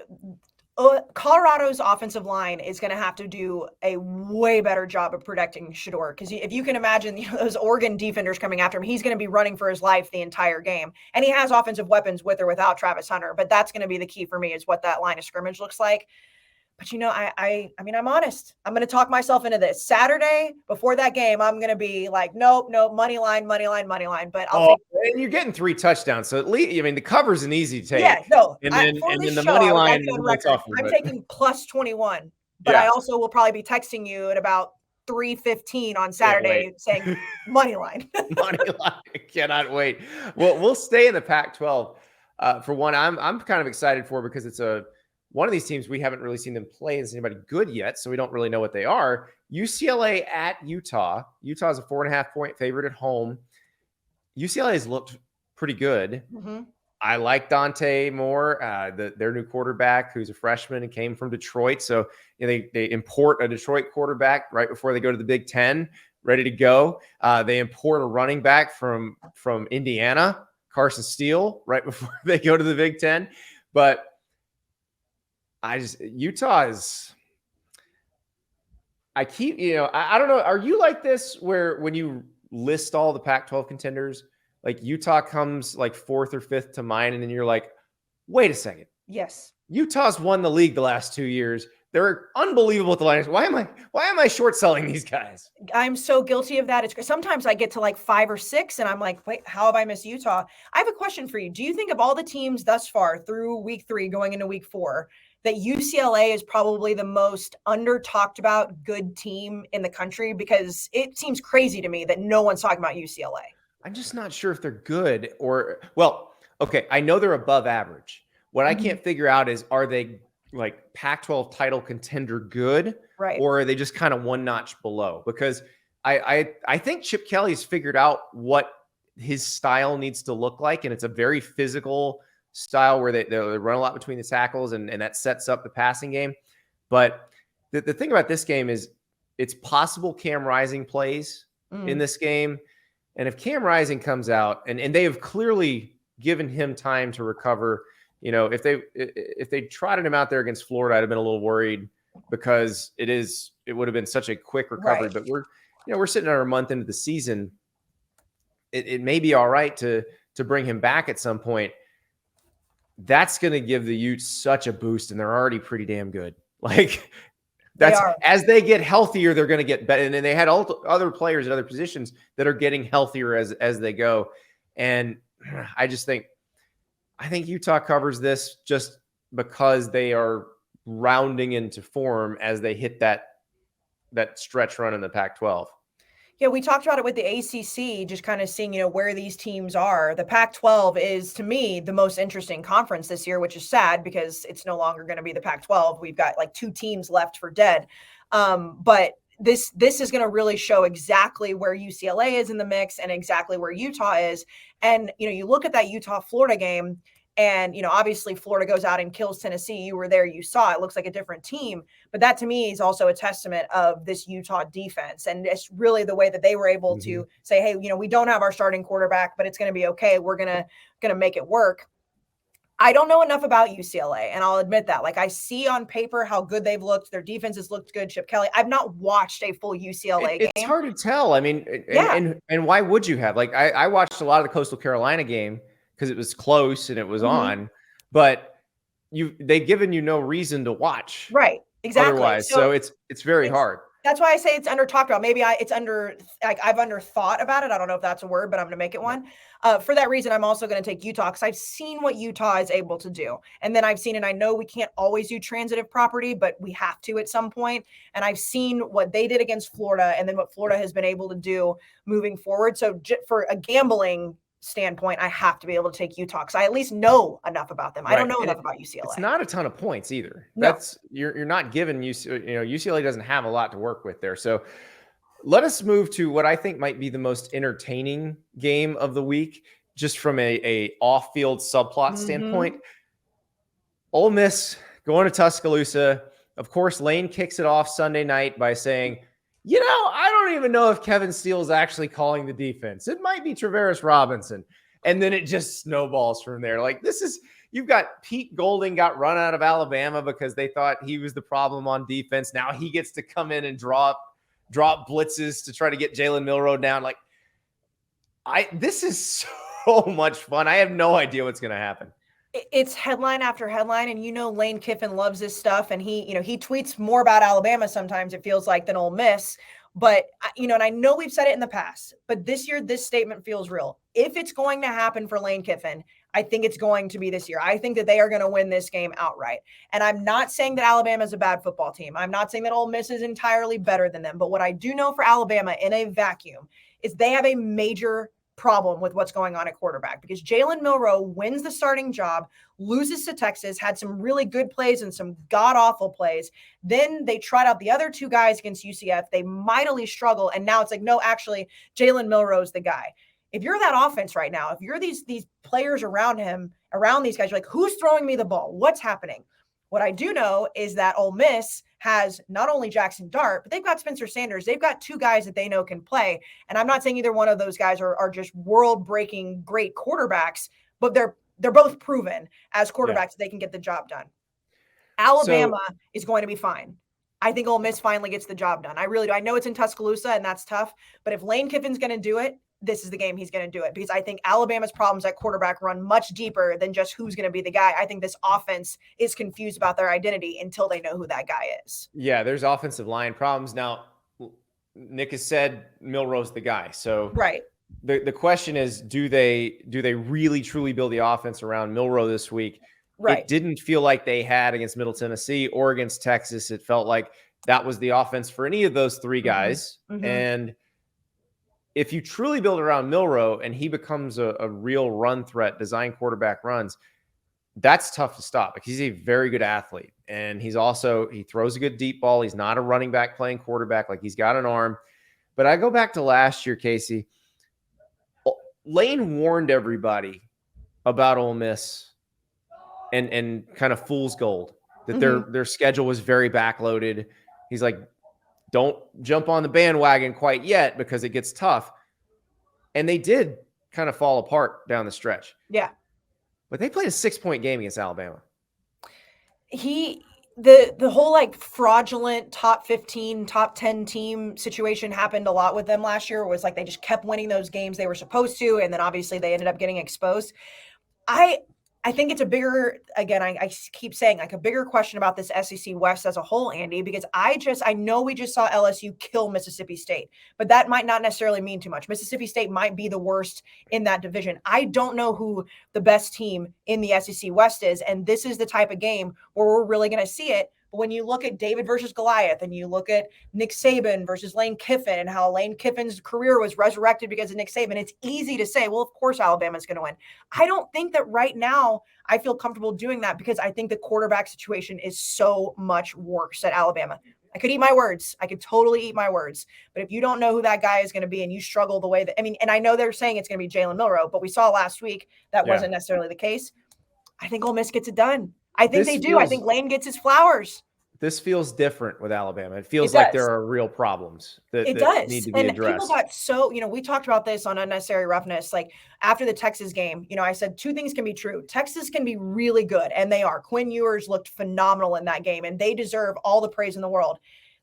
Colorado's offensive line is going to have to do a way better job of protecting Shedeur, because if you can imagine those Oregon defenders coming after him, he's going to be running for his life the entire game. And he has offensive weapons with or without Travis Hunter, but that's going to be the key for me, is what that line of scrimmage looks like. But I mean, I'm honest. I'm going to talk myself into this. Saturday before that game, I'm going to be like, nope, money line. But and you're getting 3 touchdowns, so at least, I mean, the cover's an easy take. Yeah, no. And then the money line. I'm taking plus 21, but I also will probably be texting you at about 3:15 on Saturday saying money line. Money line. I cannot wait. Well, we'll stay in the Pac-12. For one, I'm kind of excited for, because it's one of these teams we haven't really seen them play as anybody good yet, so we don't really know what they are. UCLA at Utah. Utah is a 4.5-point favorite at home. UCLA has looked pretty good. Mm-hmm. I like Dante Moore, their new quarterback, who's a freshman and came from Detroit. So they import a Detroit quarterback right before they go to the Big Ten, ready to go. They import a running back from Indiana, Carson Steele, right before they go to the Big Ten. But Utah is, I don't know. Are you like this, where when you list all the Pac-12 contenders, like Utah comes like 4th or 5th to mind, and then you're like, wait a second. Yes. Utah's won the league the last 2 years. They're unbelievable at the line. Why am I short selling these guys? I'm so guilty of that. It's sometimes I get to like 5 or 6 and I'm like, wait, how have I missed Utah? I have a question for you. Do you think of all the teams thus far through week 3 going into week 4 that UCLA is probably the most under talked about good team in the country? Because it seems crazy to me that no one's talking about UCLA. I'm just not sure if they're good or, well, okay, I know they're above average. What I can't figure out is, are they like Pac-12 title contender good, Right. or are they just kind of one notch below? Because I think Chip Kelly's figured out what his style needs to look like, and it's a very physical style where they run a lot between the tackles, and that sets up the passing game. But the thing about this game is it's possible Cam Rising plays in this game. And if Cam Rising comes out, and they have clearly given him time to recover, you know, if they trotted him out there against Florida, I'd have been a little worried, because it would have been such a quick recovery. Right. But we're sitting at a month into the season. It may be all right to bring him back at some point. That's going to give the Utes such a boost, and they're already pretty damn good. Like, as they get healthier, they're going to get better. And then they had other players at other positions that are getting healthier as they go. And I think Utah covers this just because they are rounding into form as they hit that stretch run in the Pac-12. Yeah, we talked about it with the ACC, just kind of seeing, where these teams are. The Pac-12 is, to me, the most interesting conference this year, which is sad because it's no longer going to be the Pac-12. We've got like 2 teams left for dead. But this is going to really show exactly where UCLA is in the mix and exactly where Utah is. And, you look at that Utah-Florida game, and, obviously Florida goes out and kills Tennessee. You were there, you saw it. Looks like a different team. But that, to me, is also a testament of this Utah defense. And it's really the way that they were able to say, hey, we don't have our starting quarterback, but it's going to be okay. We're going to make it work. I don't know enough about UCLA, and I'll admit that. Like, I see on paper how good they've looked. Their defense has looked good. Chip Kelly. I've not watched a full UCLA game. It's hard to tell. I mean, and why would you have? Like, I watched a lot of the Coastal Carolina game because it was close and it was on, but they've given you no reason to watch. Right. Exactly. Otherwise. So it's very hard. That's why I say it's under talked about. Maybe I've underthought about it. I don't know if that's a word, but I'm going to make it one. For that reason, I'm also going to take Utah because I've seen what Utah is able to do. And then I've seen, and I know we can't always do transitive property, but we have to at some point. And I've seen what they did against Florida and then what Florida has been able to do moving forward. So for a gambling standpoint, I have to be able to take Utah because I at least know enough about them. Right. I don't know enough about UCLA. It's not a ton of points either. No. You're not given UCLA doesn't have a lot to work with there. So let us move to what I think might be the most entertaining game of the week, just from a off-field subplot standpoint. Ole Miss going to Tuscaloosa. Of course, Lane kicks it off Sunday night by saying, I don't even know if Kevin Steele's actually calling the defense. It might be Travaris Robinson. And then it just snowballs from there. Like, you've got Pete Golding got run out of Alabama because they thought he was the problem on defense. Now he gets to come in and drop blitzes to try to get Jalen Milroe down. Like, this is so much fun. I have no idea what's going to happen. It's headline after headline, and Lane Kiffin loves this stuff, and he tweets more about Alabama sometimes, it feels like, than Ole Miss. But and I know we've said it in the past, but this year this statement feels real. If it's going to happen for Lane Kiffin, I think it's going to be this year. I think that they are going to win this game outright. And I'm not saying that Alabama is a bad football team. I'm not saying that Ole Miss is entirely better than them. But what I do know for Alabama in a vacuum is they have a major problem with what's going on at quarterback, because Jalen Milroe wins the starting job, loses to Texas, had some really good plays and some god-awful plays. Then they tried out the other 2 guys against UCF. They mightily struggle. And now it's like, no, actually, Jalen Milroe's the guy. If you're that offense right now, if you're these players around him, around these guys, you're like, who's throwing me the ball? What's happening? What I do know is that Ole Miss has not only Jackson Dart, but they've got Spencer Sanders. They've got 2 guys that they know can play. And I'm not saying either one of those guys are just world-breaking great quarterbacks, but they're both proven as quarterbacks that they can get the job done. Alabama is going to be fine. I think Ole Miss finally gets the job done. I really do. I know it's in Tuscaloosa and that's tough, but if Lane Kiffin's going to do it, this is the game he's going to do it, because I think Alabama's problems at quarterback run much deeper than just who's going to be the guy. I think this offense is confused about their identity until they know who that guy is. Yeah, there's offensive line problems. Now, Nick has said Milroe's the guy. So right. The question is, do they really truly build the offense around Milroe this week? Right. It didn't feel like they had against Middle Tennessee or against Texas. It felt like that was the offense for any of those three guys. Mm-hmm. And if you truly build around Milroe and he becomes a real run threat, design quarterback runs, that's tough to stop because he's a very good athlete. And he throws a good deep ball. He's not a running back playing quarterback. Like, he's got an arm. But I go back to last year, Kayce. Lane warned everybody about Ole Miss and kind of fool's gold, that their schedule was very backloaded. He's like, don't jump on the bandwagon quite yet because it gets tough. And they did kind of fall apart down the stretch. Yeah. But they played a 6-point game against Alabama. The whole like fraudulent top 15, top 10 team situation happened a lot with them last year. It was like they just kept winning those games they were supposed to, and then obviously they ended up getting exposed. I think it's a bigger, again, I keep saying, like, a bigger question about this SEC West as a whole, Andy, because I know we just saw LSU kill Mississippi State, but that might not necessarily mean too much. Mississippi State might be the worst in that division. I don't know who the best team in the SEC West is, and this is the type of game where we're really going to see it. But when you look at David versus Goliath, and you look at Nick Saban versus Lane Kiffin, and how Lane Kiffin's career was resurrected because of Nick Saban, it's easy to say, well, of course Alabama's going to win. I don't think that right now I feel comfortable doing that, because I think the quarterback situation is so much worse at Alabama. I could eat my words. I could totally eat my words. But if you don't know who that guy is going to be, and you struggle the way that, and I know they're saying it's going to be Jalen Milroe, but we saw last week that wasn't necessarily the case. I think Ole Miss gets it done. I think they do. I think Lane gets his flowers. This feels different with Alabama. It feels like there are real problems that need to be addressed. People got so, we talked about this on Unnecessary Roughness. Like, after the Texas game, I said two things can be true. Texas can be really good, and they are. Quinn Ewers looked phenomenal in that game, and they deserve all the praise in the world.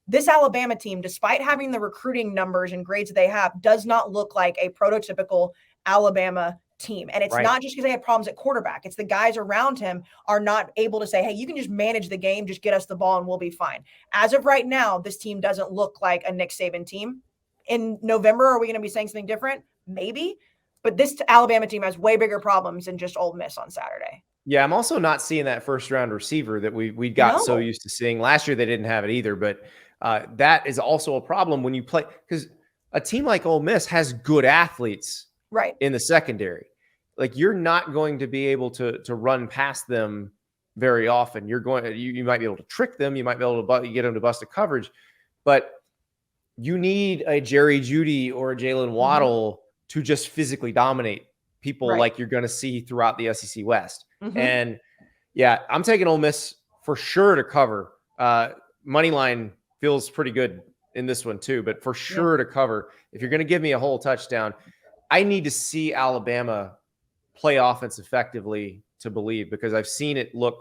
This Alabama team, despite having the recruiting numbers and grades they have, does not look like a prototypical Alabama team. And it's not just because they have problems at quarterback. It's the guys around him are not able to say, hey, you can just manage the game, just get us the ball and we'll be fine. As of right now, this team doesn't look like a Nick Saban team. In November, are we going to be saying something different? Maybe. But this Alabama team has way bigger problems than just Ole Miss on Saturday. Yeah, I'm also not seeing that first-round receiver that we got so used to seeing. Last year, they didn't have it either. But that is also a problem when you play, because a team like Ole Miss has good athletes in the secondary. Like, you're not going to be able to run past them very often. You might be able to trick them. You might be able to get them to bust a coverage, but you need a Jerry Jeudy or a Jalen Waddle to just physically dominate people like you're going to see throughout the SEC West. And yeah, I'm taking Ole Miss for sure to cover. Money line feels pretty good in this one too, but for sure to cover. If you're going to give me a whole touchdown, I need to see Alabama play offense effectively to believe, because I've seen it look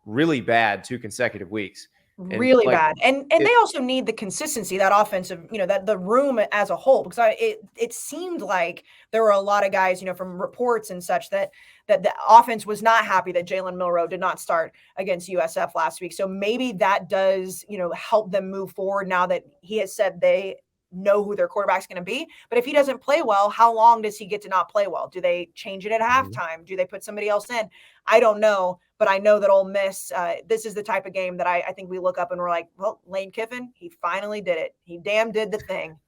really bad 2 consecutive weeks. Really bad. And they also need the consistency, that offensive, that the room as a whole, because it seemed like there were a lot of guys, from reports and such, that the offense was not happy that Jalen Milroe did not start against USF last week. So maybe that does, help them move forward now that he has said they know who their quarterback's going to be. But if he doesn't play well, how long does he get to not play well? Do they change it at halftime? Do they put somebody else in? I don't know, but I know that Ole Miss, this is the type of game that I think we look up and we're like, well, Lane Kiffin, he finally did it. He damn did the thing.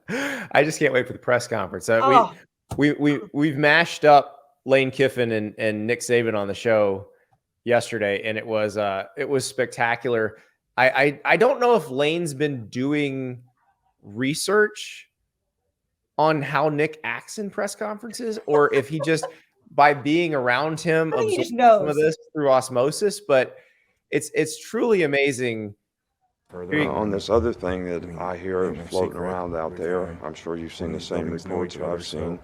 I just can't wait for the press conference. We've mashed up Lane Kiffin and Nick Saban on the show yesterday, and it was spectacular. I don't know if Lane's been doing research on how Nick acts in press conferences, or if he just, by being around him, absorbs some of this through osmosis. But it's truly amazing. On this other thing that I hear floating around out there, I'm sure you've seen the same reports that I've seen,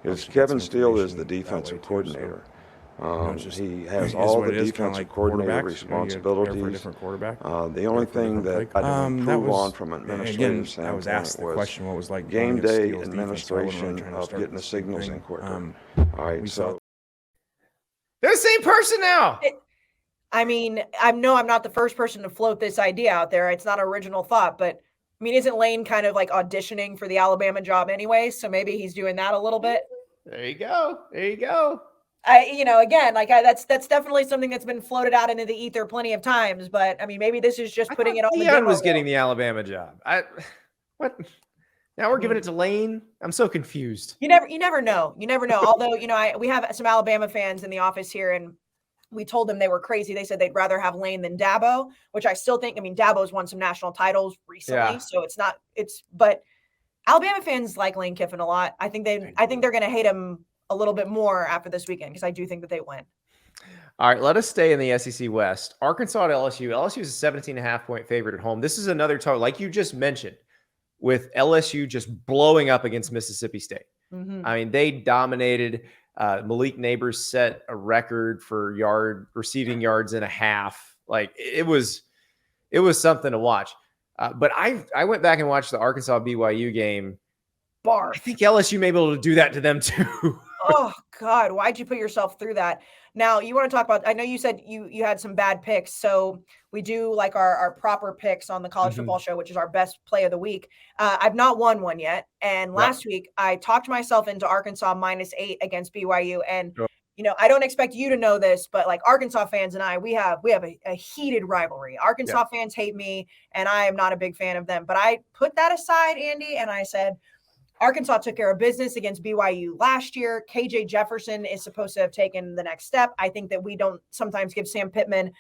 is Kevin Steele is the defensive coordinator. He has all the defensive coordinator responsibilities. The only thing that I didn't improve on from an administrative standpoint was game day administration of getting the signals in quicker. All right, so they're the same person now. I mean, I'm not the first person to float this idea out there. It's not an original thought, but I mean, isn't Lane kind of like auditioning for the Alabama job anyway? So maybe he's doing that a little bit. There you go. There you go. Again, that's definitely something that's been floated out into the ether plenty of times. But I mean, maybe this is just putting it on. Deion was getting the Alabama job. What? Now we're giving it to Lane. I'm so confused. You never know. You never know. Although we have some Alabama fans in the office here, and we told them they were crazy. They said they'd rather have Lane than Dabo, which I still think. I mean, Dabo's won some national titles recently, so but Alabama fans like Lane Kiffin a lot. I think they're going to hate him a little bit more after this weekend because I do think that they win. All right, let us stay in the SEC West. Arkansas at LSU. LSU is a 17.5-point favorite at home. This is another total, like you just mentioned, with LSU just blowing up against Mississippi State. Mm-hmm. I mean, they dominated. Malik Neighbors set a record for receiving yards in a half. Like it was something to watch. But I went back and watched the Arkansas BYU game. I think LSU may be able to do that to them too. Oh God, why'd you put yourself through that? Now you want to talk about, I know you said you had some bad picks. So we do like our proper picks on the college football show, which is our best play of the week. I've not won one yet. And last week I talked myself into Arkansas -8 against BYU. And, I don't expect you to know this, but like Arkansas fans and I, we have a heated rivalry. Arkansas fans hate me and I am not a big fan of them, but I put that aside, Andy. And I said, Arkansas took care of business against BYU last year. KJ Jefferson is supposed to have taken the next step. I think that we don't sometimes give Sam Pittman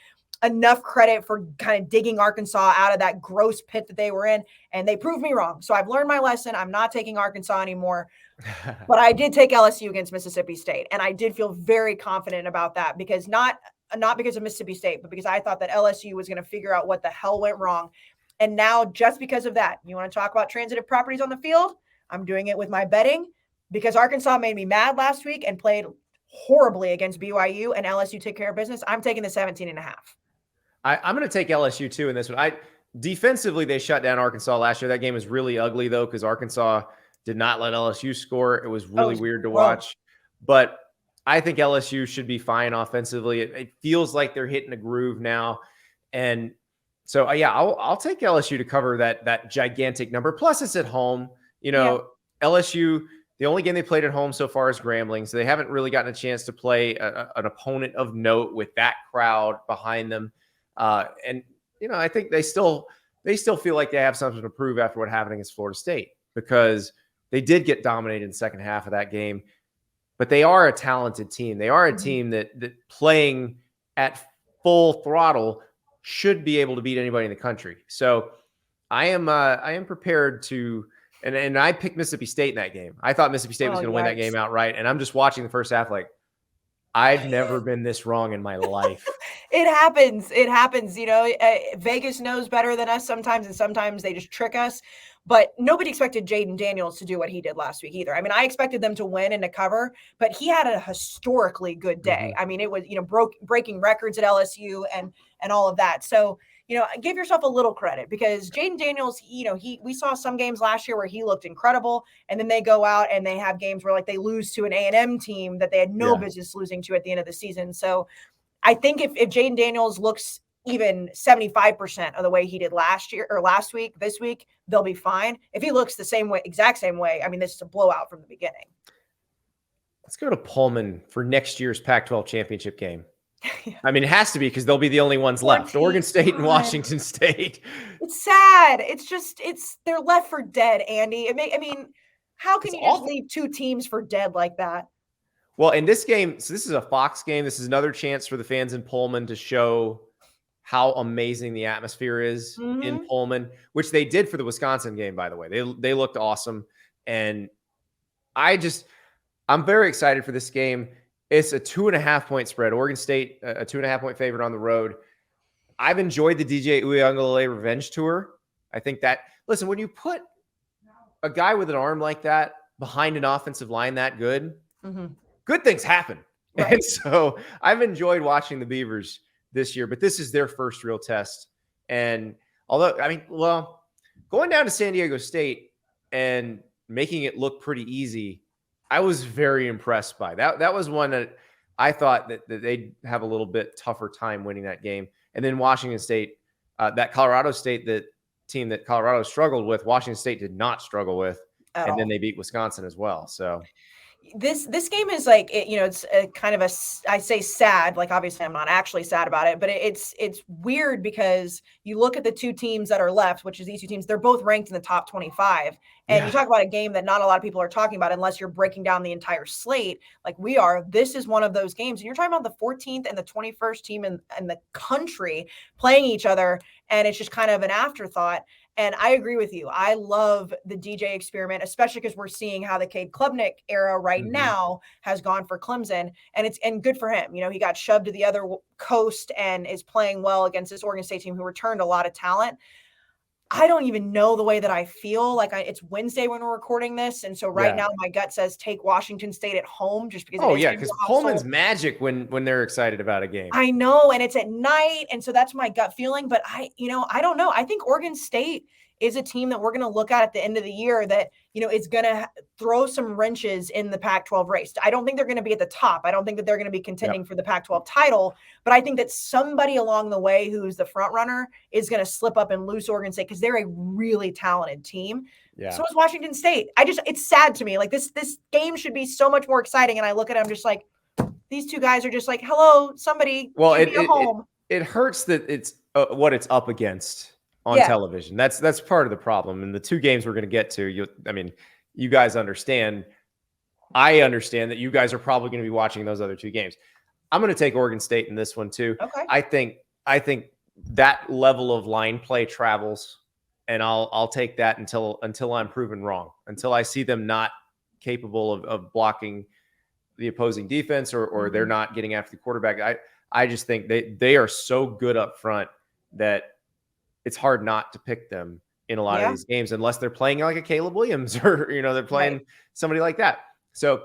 enough credit for kind of digging Arkansas out of that gross pit that they were in, and they proved me wrong. So I've learned my lesson. I'm not taking Arkansas anymore, but I did take LSU against Mississippi State, and I did feel very confident about that because not because of Mississippi State, but because I thought that LSU was going to figure out what the hell went wrong. And now just because of that, you want to talk about transitive properties on the field? I'm doing it with my betting because Arkansas made me mad last week and played horribly against BYU and LSU took care of business. I'm taking the 17.5. I'm going to take LSU too in this one. Defensively, they shut down Arkansas last year. That game was really ugly though, because Arkansas did not let LSU score. It was really weird to watch, but I think LSU should be fine offensively. It feels like they're hitting a groove now. And so, I'll take LSU to cover that gigantic number. Plus it's at home. LSU, the only game they played at home so far is Grambling. So they haven't really gotten a chance to play an opponent of note with that crowd behind them. I think they still feel like they have something to prove after what happened against Florida State because they did get dominated in the second half of that game. But they are a talented team. They are a team that playing at full throttle should be able to beat anybody in the country. So I am prepared to. And I picked Mississippi State in that game. I thought Mississippi State was going to win that game outright. And I'm just watching the first half like, I've never been this wrong in my life. It happens. Vegas knows better than us sometimes, and sometimes they just trick us. But nobody expected Jaden Daniels to do what he did last week either. I mean, I expected them to win and to cover, but he had a historically good day. I mean, it was, breaking records at LSU and all of that. So, give yourself a little credit because Jaden Daniels, we saw some games last year where he looked incredible. And then they go out and they have games where like they lose to an A&M team that they had no business losing to at the end of the season. So I think if Jaden Daniels looks even 75% of the way he did last week, this week, they'll be fine. If he looks the exact same way, I mean, this is a blowout from the beginning. Let's go to Pullman for next year's Pac-12 championship game. I mean, it has to be because they'll be the only ones left. Oregon State and Washington State. It's sad. They're left for dead, Andy. How can you just leave two teams for dead like that? Well, in this game, so this is a Fox game. This is another chance for the fans in Pullman to show how amazing the atmosphere is in Pullman, which they did for the Wisconsin game, by the way. They looked awesome. And I'm very excited for this game. It's a 2.5-point spread. Oregon State, a 2.5-point favorite on the road. I've enjoyed the DJ Uiagalelei revenge tour. I think that, listen, when you put a guy with an arm like that behind an offensive line that good, good things happen. Right. And so I've enjoyed watching the Beavers this year, but this is their first real test. And although, going down to San Diego State and making it look pretty easy, I was very impressed by that. That was one that I thought that they'd have a little bit tougher time winning that game. And then Washington State, that Colorado State, that team that Colorado struggled with, Washington State did not struggle with. At all. Then they beat Wisconsin as well. So this game is like, it's a kind of I say sad, like obviously I'm not actually sad about it, but it's weird because you look at the two teams that are left, which is these two teams, they're both ranked in the top 25. And you talk about a game that not a lot of people are talking about unless you're breaking down the entire slate like we are. This is one of those games. And you're talking about the 14th and the 21st team in the country playing each other. And it's just kind of an afterthought. And I agree with you. I love the DJ experiment, especially because we're seeing how the Cade Klubnik era right now has gone for Clemson, and good for him. He got shoved to the other coast and is playing well against this Oregon State team who returned a lot of talent. I don't even know the way that I feel. It's Wednesday when we're recording this. And so now my gut says take Washington State at home just because. Because Pullman's magic when they're excited about a game. I know. And it's at night. And so that's my gut feeling. But I don't know. I think Oregon State is a team that we're going to look at the end of the year that, is going to throw some wrenches in the Pac-12 race. I don't think they're going to be at the top. I don't think that they're going to be contending for the Pac-12 title, but I think that somebody along the way who's the front runner is going to slip up and lose Oregon State because they're a really talented team. Yeah. So is Washington State. It's sad to me. Like this game should be so much more exciting. And I look at them just like, these two guys are just like, hello, somebody. Well, it hurts that it's what it's up against on television. That's part of the problem. And the two games we're going to get to, you guys understand. I understand that you guys are probably going to be watching those other two games. I'm going to take Oregon State in this one too. Okay. I think that level of line play travels, and I'll take that until I'm proven wrong, until I see them not capable of blocking the opposing defense or they're not getting after the quarterback. I just think they are so good up front that it's hard not to pick them in a lot of these games unless they're playing like a Caleb Williams or, they're playing somebody like that. So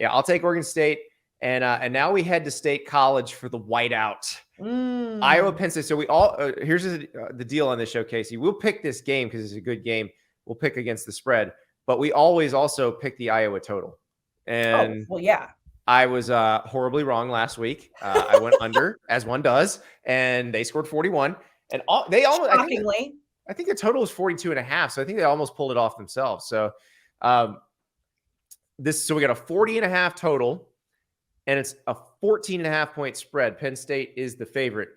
I'll take Oregon State. And now we head to State College for the whiteout. Iowa, Penn State. So we all, here's the deal on this show, Kayce. We'll pick this game because it's a good game. We'll pick against the spread, but we always also pick the Iowa total. And I was horribly wrong last week. I went under as one does, and they scored 41. And they almost, shockingly, I think the total was 42.5. So I think they almost pulled it off themselves. So so we got a 40.5 total, and it's a 14.5 point spread. Penn State is the favorite.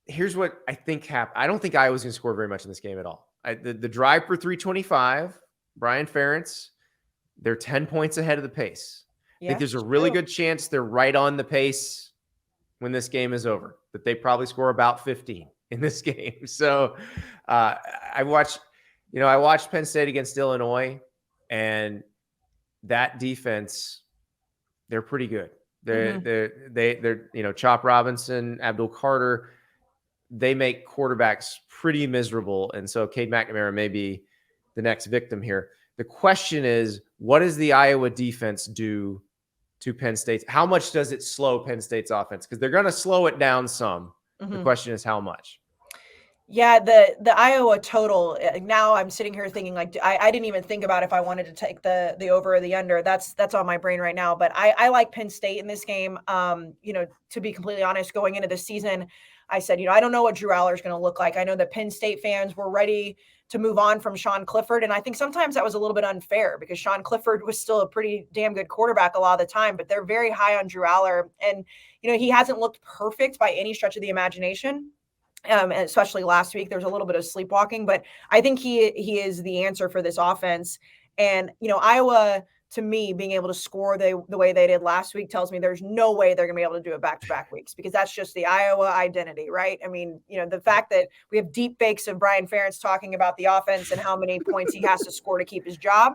Here's what I think happened. I don't think Iowa's going to score very much in this game at all. The drive for 325, Brian Ferentz, they're 10 points ahead of the pace. I think there's a really good chance they're right on the pace when this game is over, that they probably score about 15 in this game. So I watched Penn State against Illinois, and that defense, they're pretty good. They're Chop Robinson, Abdul Carter, they make quarterbacks pretty miserable. And so Cade McNamara may be the next victim here. The question is, what does the Iowa defense do to Penn State? How much does it slow Penn State's offense? Because they're going to slow it down some. The question is how much. Yeah, the Iowa total. Now I'm sitting here thinking I didn't even think about if I wanted to take the over or the under. That's on my brain right now. But I like Penn State in this game. To be completely honest, going into the season, I said, I don't know what Drew Aller is going to look like. I know that Penn State fans were ready to move on from Sean Clifford. And I think sometimes that was a little bit unfair because Sean Clifford was still a pretty damn good quarterback a lot of the time, but they're very high on Drew Aller. And, he hasn't looked perfect by any stretch of the imagination. And especially last week, there's a little bit of sleepwalking, but I think he is the answer for this offense. And, Iowa, to me, being able to score the way they did last week tells me there's no way they're going to be able to do it back-to-back weeks because that's just the Iowa identity, right? I mean, the fact that we have deep fakes of Brian Ferentz talking about the offense and how many points he has to score to keep his job.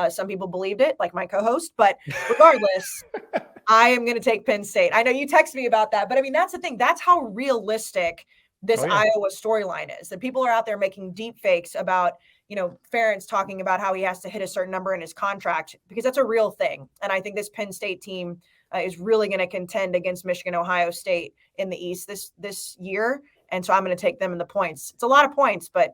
Some people believed it, like my co-host, but regardless, I am going to take Penn State. I know you texted me about that, but I mean, that's the thing. That's how realistic this Iowa storyline is. That people are out there making deep fakes about, Ferentz talking about how he has to hit a certain number in his contract, because that's a real thing. And I think this Penn State team is really going to contend against Michigan, Ohio State in the East this year. And so I'm going to take them in the points. It's a lot of points, but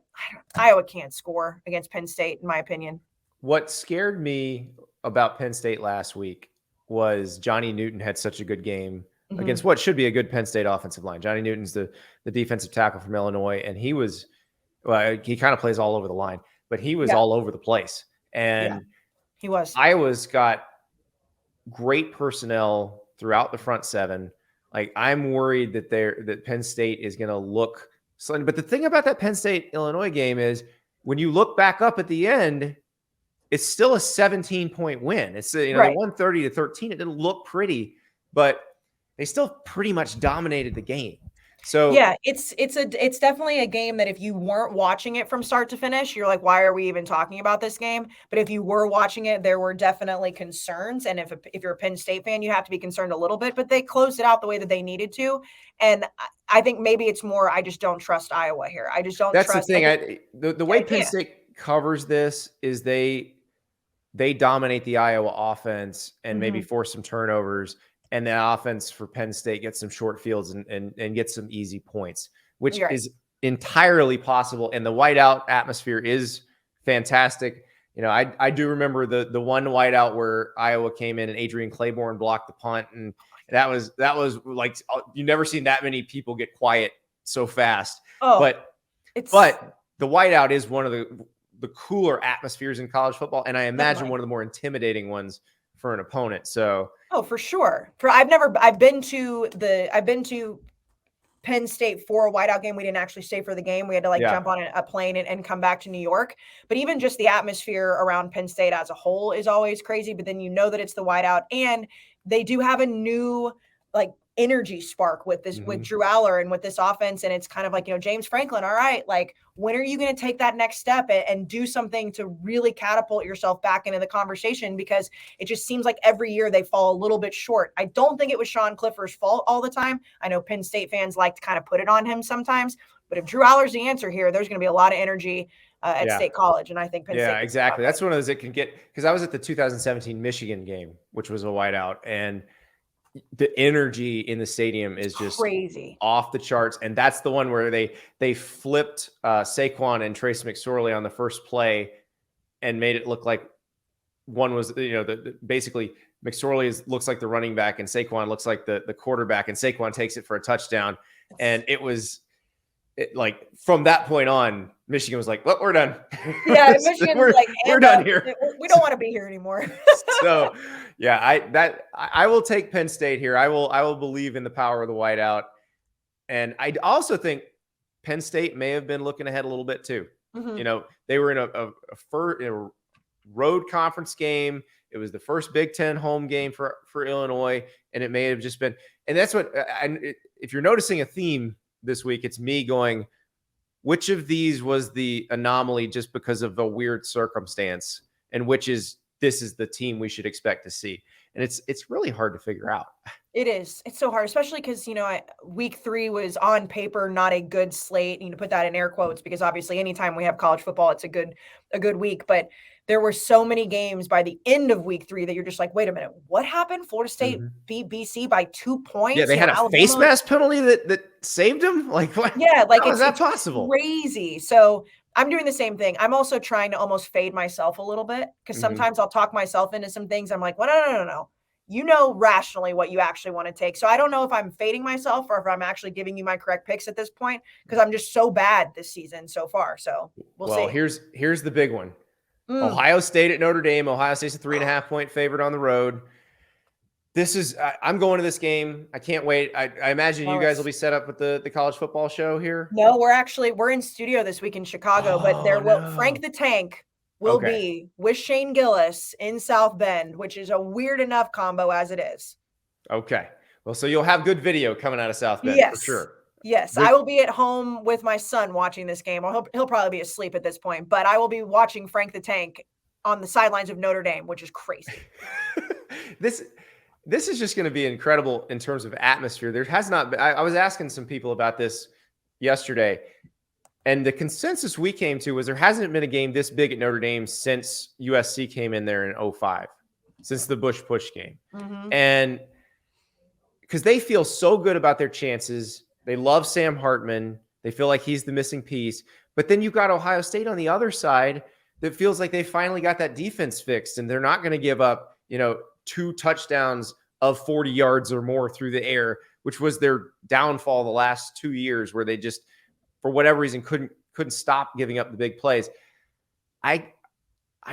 Iowa can't score against Penn State, in my opinion. What scared me about Penn State last week was Johnny Newton had such a good game against what should be a good Penn State offensive line. Johnny Newton's the defensive tackle from Illinois, and he kind of plays all over the line, but he was all over the place. And he was. Iowa's got great personnel throughout the front seven. Like, I'm worried that Penn State is going to look slim. But the thing about that Penn State Illinois game is when you look back up at the end, it's still a 17-point win. It's they won 30-13. It didn't look pretty, but they still pretty much dominated the game. So yeah, it's definitely a game that if you weren't watching it from start to finish, you're like, why are we even talking about this game? But if you were watching it, there were definitely concerns. And if you're a Penn State fan, you have to be concerned a little bit, but they closed it out the way that they needed to. And I think maybe it's more, I just don't trust Iowa here. I just don't trust. That's the thing. The way Penn State covers this is they dominate the Iowa offense and maybe force some turnovers. And the offense for Penn State gets some short fields and gets some easy points, which is entirely possible. And the whiteout atmosphere is fantastic. I do remember the one whiteout where Iowa came in and Adrian Claiborne blocked the punt. And that was like, you've never seen that many people get quiet so fast. But the whiteout is one of the cooler atmospheres in college football. And I imagine one of the more intimidating ones for an opponent. So for sure. I've been to Penn State for a whiteout game. We didn't actually stay for the game. We had to jump on a plane and come back to New York. But even just the atmosphere around Penn State as a whole is always crazy. But then that it's the whiteout, and they do have a new energy spark with this with Drew Aller and with this offense. And it's kind of like, James Franklin, all right, when are you going to take that next step and do something to really catapult yourself back into the conversation? Because it just seems like every year they fall a little bit short. I don't think it was Sean Clifford's fault all the time. I know Penn State fans like to kind of put it on him sometimes, but if Drew Aller's the answer here, there's going to be a lot of energy at State College. And I think Penn State. Yeah, exactly. That's one of those that can get, because I was at the 2017 Michigan game, which was a whiteout, and the energy in the stadium is just crazy, off the charts. And that's the one where they flipped Saquon and Trace McSorley on the first play and made it look like one was, basically McSorley looks like the running back and Saquon looks like the quarterback, and Saquon takes it for a touchdown. And it was from that point on, Michigan was like, well, we're done. Yeah, Michigan was like, we're done here. We don't want to be here anymore. So, yeah, I will take Penn State here. I will believe in the power of the whiteout. And I also think Penn State may have been looking ahead a little bit too. They were in a road conference game. It was the first Big Ten home game for Illinois. And it may have just been, and that's what, if you're noticing a theme this week, it's me going, which of these was the anomaly just because of a weird circumstance, and this is the team we should expect to see. And it's really hard to figure out. It is. It's so hard, especially because, week 3 was on paper not a good slate. You put that in air quotes because obviously anytime we have college football, it's a good week. But there were so many games by the end of week 3 that you're just like, wait a minute, what happened? Florida State beat BC by 2 points. Yeah, they had a face mask penalty that saved them. Like, what? Yeah, how is that possible? Crazy. So I'm doing the same thing. I'm also trying to almost fade myself a little bit because sometimes I'll talk myself into some things. I'm like, well, no. Rationally what you actually want to take. So I don't know if I'm fading myself or if I'm actually giving you my correct picks at this point because I'm just so bad this season so far. So we'll see. Here's the big one. Ohio State at Notre Dame. Ohio State's a 3.5-point favorite on the road. I'm going to this game. I can't wait. I imagine you guys will be set up with the college football show here. No, we're in studio this week in Chicago, but Frank the Tank will be with Shane Gillis in South Bend, which is a weird enough combo as it is. Okay. Well, so you'll have good video coming out of South Bend for sure. Yes, I will be at home with my son watching this game. He'll probably be asleep at this point, but I will be watching Frank the Tank on the sidelines of Notre Dame, which is crazy. This is just going to be incredible in terms of atmosphere. There has not been, I was asking some people about this yesterday. And the consensus we came to was there hasn't been a game this big at Notre Dame since USC came in there in 2005, since the Bush push game. And because they feel so good about their chances. They love Sam Hartman. They feel like he's the missing piece. But then you've got Ohio State on the other side that feels like they finally got that defense fixed, and they're not going to give up, 2 touchdowns of 40 yards or more through the air, which was their downfall the last 2 years, where they just, for whatever reason, couldn't stop giving up the big plays. I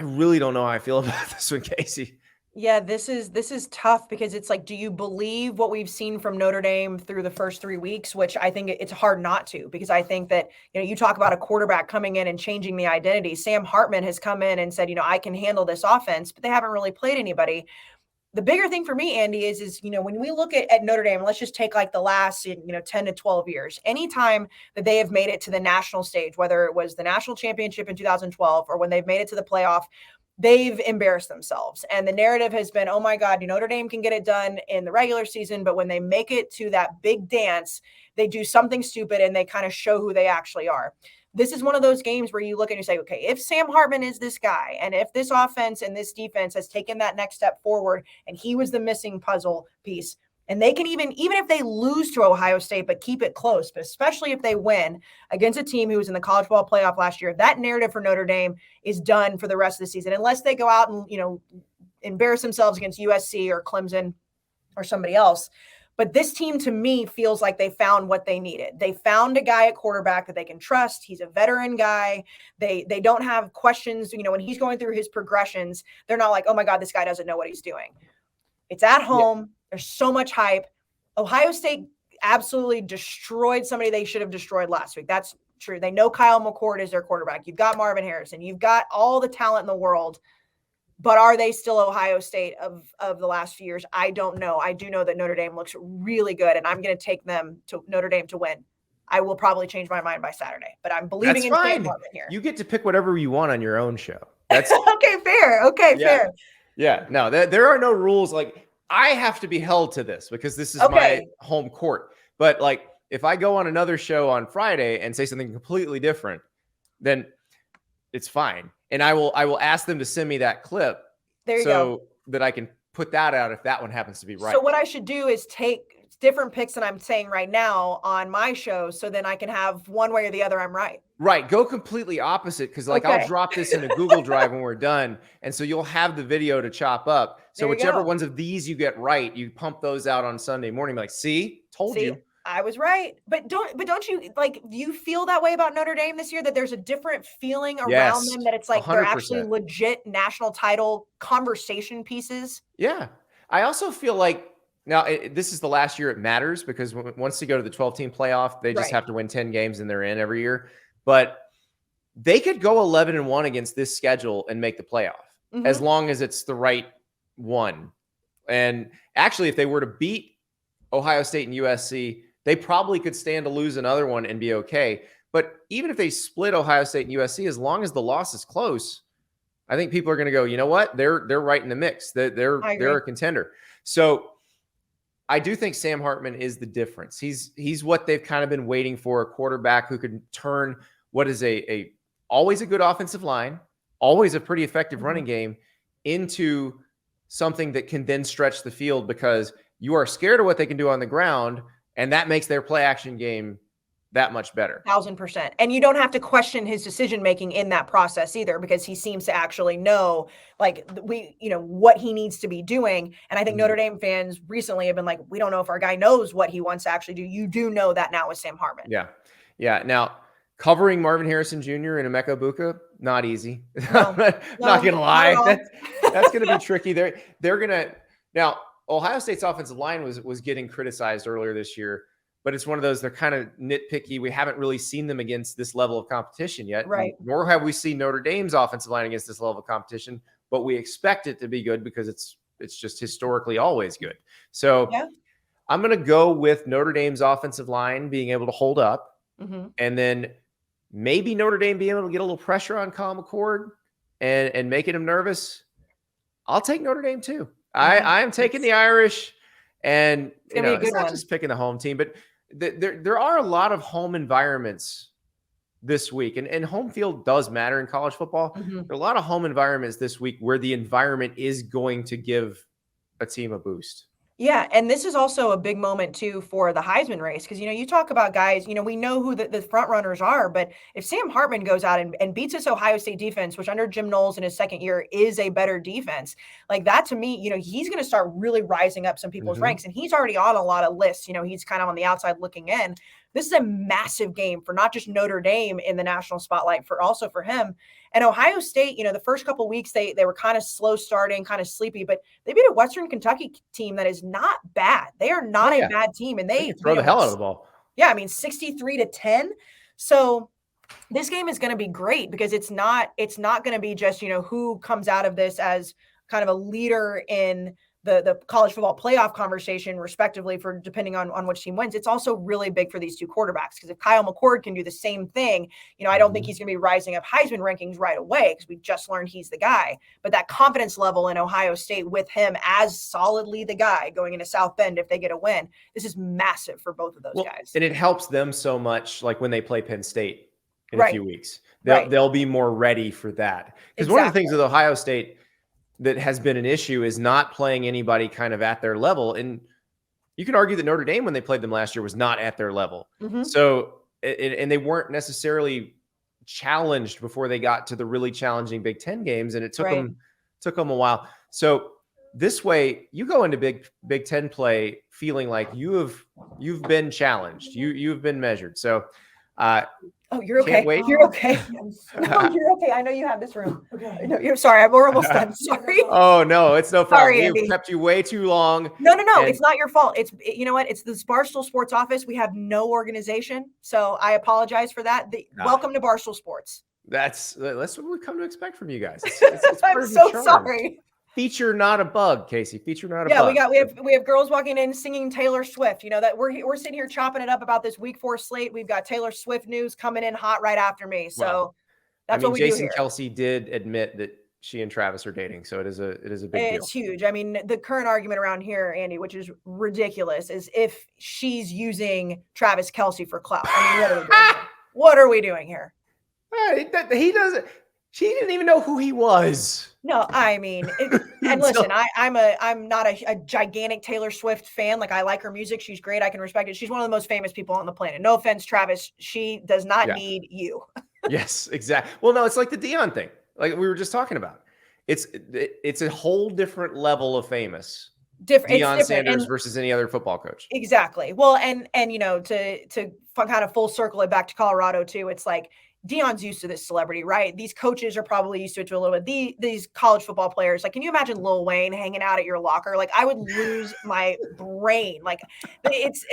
really don't know how I feel about this one, Kayce. Yeah, this is tough, because it's like, do you believe what we've seen from Notre Dame through the first 3 weeks, which I think it's hard not to, because I think that, you talk about a quarterback coming in and changing the identity. Sam Hartman has come in and said, I can handle this offense, but they haven't really played anybody. The bigger thing for me, Andy, is when we look at Notre Dame, let's just take like the last, 10 to 12 years, anytime that they have made it to the national stage, whether it was the national championship in 2012 or when they've made it to the playoff, they've embarrassed themselves. And the narrative has been, oh my God, Notre Dame can get it done in the regular season, but when they make it to that big dance, they do something stupid and they kind of show who they actually are. This is one of those games where you look and you say, okay, if Sam Hartman is this guy, and if this offense and this defense has taken that next step forward, and he was the missing puzzle piece, and they can even if they lose to Ohio State, but keep it close, but especially if they win against a team who was in the college football playoff last year, that narrative for Notre Dame is done for the rest of the season, unless they go out and, embarrass themselves against USC or Clemson or somebody else. But this team, to me, feels like they found what they needed. They found a guy at quarterback that they can trust. He's a veteran guy. They don't have questions. When he's going through his progressions, they're not like, oh my God, this guy doesn't know what he's doing. It's at home. Yeah. There's so much hype. Ohio State absolutely destroyed somebody they should have destroyed last week. That's true. They know Kyle McCord is their quarterback. You've got Marvin Harrison. You've got all the talent in the world. But are they still Ohio State of the last few years? I don't know. I do know that Notre Dame looks really good, and I'm going to take them to Notre Dame to win. I will probably change my mind by Saturday, but I'm believing in Sam Hartman here. You get to pick whatever you want on your own show. That's okay, fair. Okay, yeah. Fair. Yeah, no, there are no rules. Like, I have to be held to this because this is my home court. But like, if I go on another show on Friday and say something completely different, then it's fine. And I will ask them to send me that clip so that I can put that out if that one happens to be right. So what I should do is take different picks that I'm saying right now on my show, so then I can have one way or the other I'm right. Right. Go completely opposite, because I'll drop this in a Google Drive when we're done. And so you'll have the video to chop up. So whichever ones of these you get right, you pump those out on Sunday morning. Like, see, told you. I was right. But don't you, like, do you feel that way about Notre Dame this year, that there's a different feeling around them, that it's like 100%. They're actually legit national title conversation pieces? Yeah. I also feel like now this is the last year it matters, because once they go to the 12-team playoff, they just have to win 10 games and they're in every year. But they could go 11-1 against this schedule and make the playoff, as long as it's the right one. And actually, if they were to beat Ohio State and USC, they probably could stand to lose another one and be okay. But even if they split Ohio State and USC, as long as the loss is close, I think people are going to go, you know what? They're right in the mix. They're a contender. So I do think Sam Hartman is the difference. He's what they've kind of been waiting for, a quarterback who could turn what is always a good offensive line, always a pretty effective running game, into something that can then stretch the field, because you are scared of what they can do on the ground, and that makes their play action game that much better. 1,000%. And you don't have to question his decision-making in that process either, because he seems to actually know, like, what he needs to be doing. And I think Notre Dame fans recently have been like, we don't know if our guy knows what he wants to actually do. You do know that now with Sam Hartman. Yeah. Yeah. Now, covering Marvin Harrison Jr. and Emeka Egbuka, not easy. No, not going to lie. That's going to be tricky. They're going to – now, Ohio State's offensive line was getting criticized earlier this year, but it's one of those, they're kind of nitpicky. We haven't really seen them against this level of competition yet. Right. Nor have we seen Notre Dame's offensive line against this level of competition, but we expect it to be good because it's just historically always good. So I'm going to go with Notre Dame's offensive line being able to hold up, and then maybe Notre Dame being able to get a little pressure on Kyle McCord and making him nervous. I'll take Notre Dame too. I am taking the Irish, and it's not just picking the home team, but there are a lot of home environments this week, and home field does matter in college football. Mm-hmm. There are a lot of home environments this week where the environment is going to give a team a boost. Yeah, and this is also a big moment too for the Heisman race because you talk about guys, we know who the front runners are, but if Sam Hartman goes out and beats this Ohio State defense, which under Jim Knowles in his second year is a better defense, like that to me, he's going to start really rising up some people's ranks, and he's already on a lot of lists. He's kind of on the outside looking in. This is a massive game for not just Notre Dame in the national spotlight, for also for him. And Ohio State, the first couple of weeks, they were kind of slow starting, kind of sleepy, but they beat a Western Kentucky team that is not bad. They are not a bad team, and they throw the hell out of the ball. Yeah, I mean 63-10. So this game is going to be great because it's not going to be just who comes out of this as kind of a leader in the college football playoff conversation, respectively, for depending on which team wins. It's also really big for these two quarterbacks because if Kyle McCord can do the same thing, I don't think he's going to be rising up Heisman rankings right away because we just learned he's the guy. But that confidence level in Ohio State with him as solidly the guy going into South Bend if they get a win, this is massive for both of those guys. And it helps them so much, like when they play Penn State in a few weeks. They'll be more ready for that. Because one of the things with Ohio State that has been an issue is not playing anybody kind of at their level. And you can argue that Notre Dame, when they played them last year, was not at their level. So, and they weren't necessarily challenged before they got to the really challenging Big Ten games. And it took them a while. So this way you go into Big Ten play feeling like you've been challenged. You've been measured. So, oh, you're okay. You're okay. No, you're okay. I know you have this room. Okay. No, you're sorry. We're almost done. Sorry. Oh no, it's no problem. Sorry, We've kept you way too long. No. It's not your fault. You know what? It's this Barstool Sports office. We have no organization, so I apologize for that. Welcome to Barstool Sports. That's what we come to expect from you guys. It's I'm so sorry. Feature not a bug, Kayce. Feature not a bug. Yeah, we have girls walking in singing Taylor Swift. That we're sitting here chopping it up about this Week 4 slate. We've got Taylor Swift news coming in hot right after me. So that's what we do here. Jason Kelsey did admit that she and Travis are dating, so it is a big deal. It's huge. I mean, the current argument around here, Andy, which is ridiculous, is if she's using Travis Kelsey for clout. I mean, what are we doing here? He doesn't. She didn't even know who he was. No, I mean, and listen, I'm not a gigantic Taylor Swift fan. Like, I like her music. She's great. I can respect it. She's one of the most famous people on the planet. No offense, Travis. She does not need you. Yes, exactly. Well, no, it's like the Deion thing. Like we were just talking about. It's a whole different level of famous. Deion Sanders versus any other football coach. Exactly. Well, and to kind of full circle it back to Colorado too, it's like, Deion's used to this celebrity, right? These coaches are probably used to it too a little bit. These college football players, like, can you imagine Lil Wayne hanging out at your locker? Like, I would lose my brain. Like, it's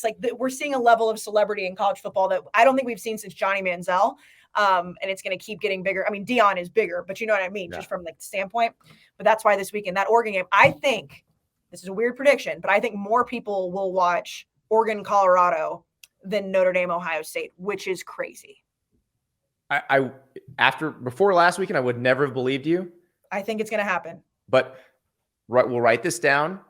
like we're seeing a level of celebrity in college football that I don't think we've seen since Johnny Manziel. And it's going to keep getting bigger. I mean, Deion is bigger, but you know what I mean, just from like the standpoint. But that's why this weekend, that Oregon game, I think this is a weird prediction, but I think more people will watch Oregon, Colorado than Notre Dame, Ohio State, which is crazy. Before last weekend, I would never have believed you. I think it's going to happen. But we'll write this down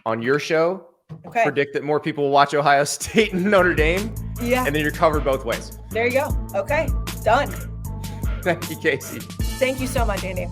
on your show. Okay. Predict that more people will watch Ohio State and Notre Dame. Yeah. And then you're covered both ways. There you go. Okay. Done. Thank you, Kayce. Thank you so much, Andy.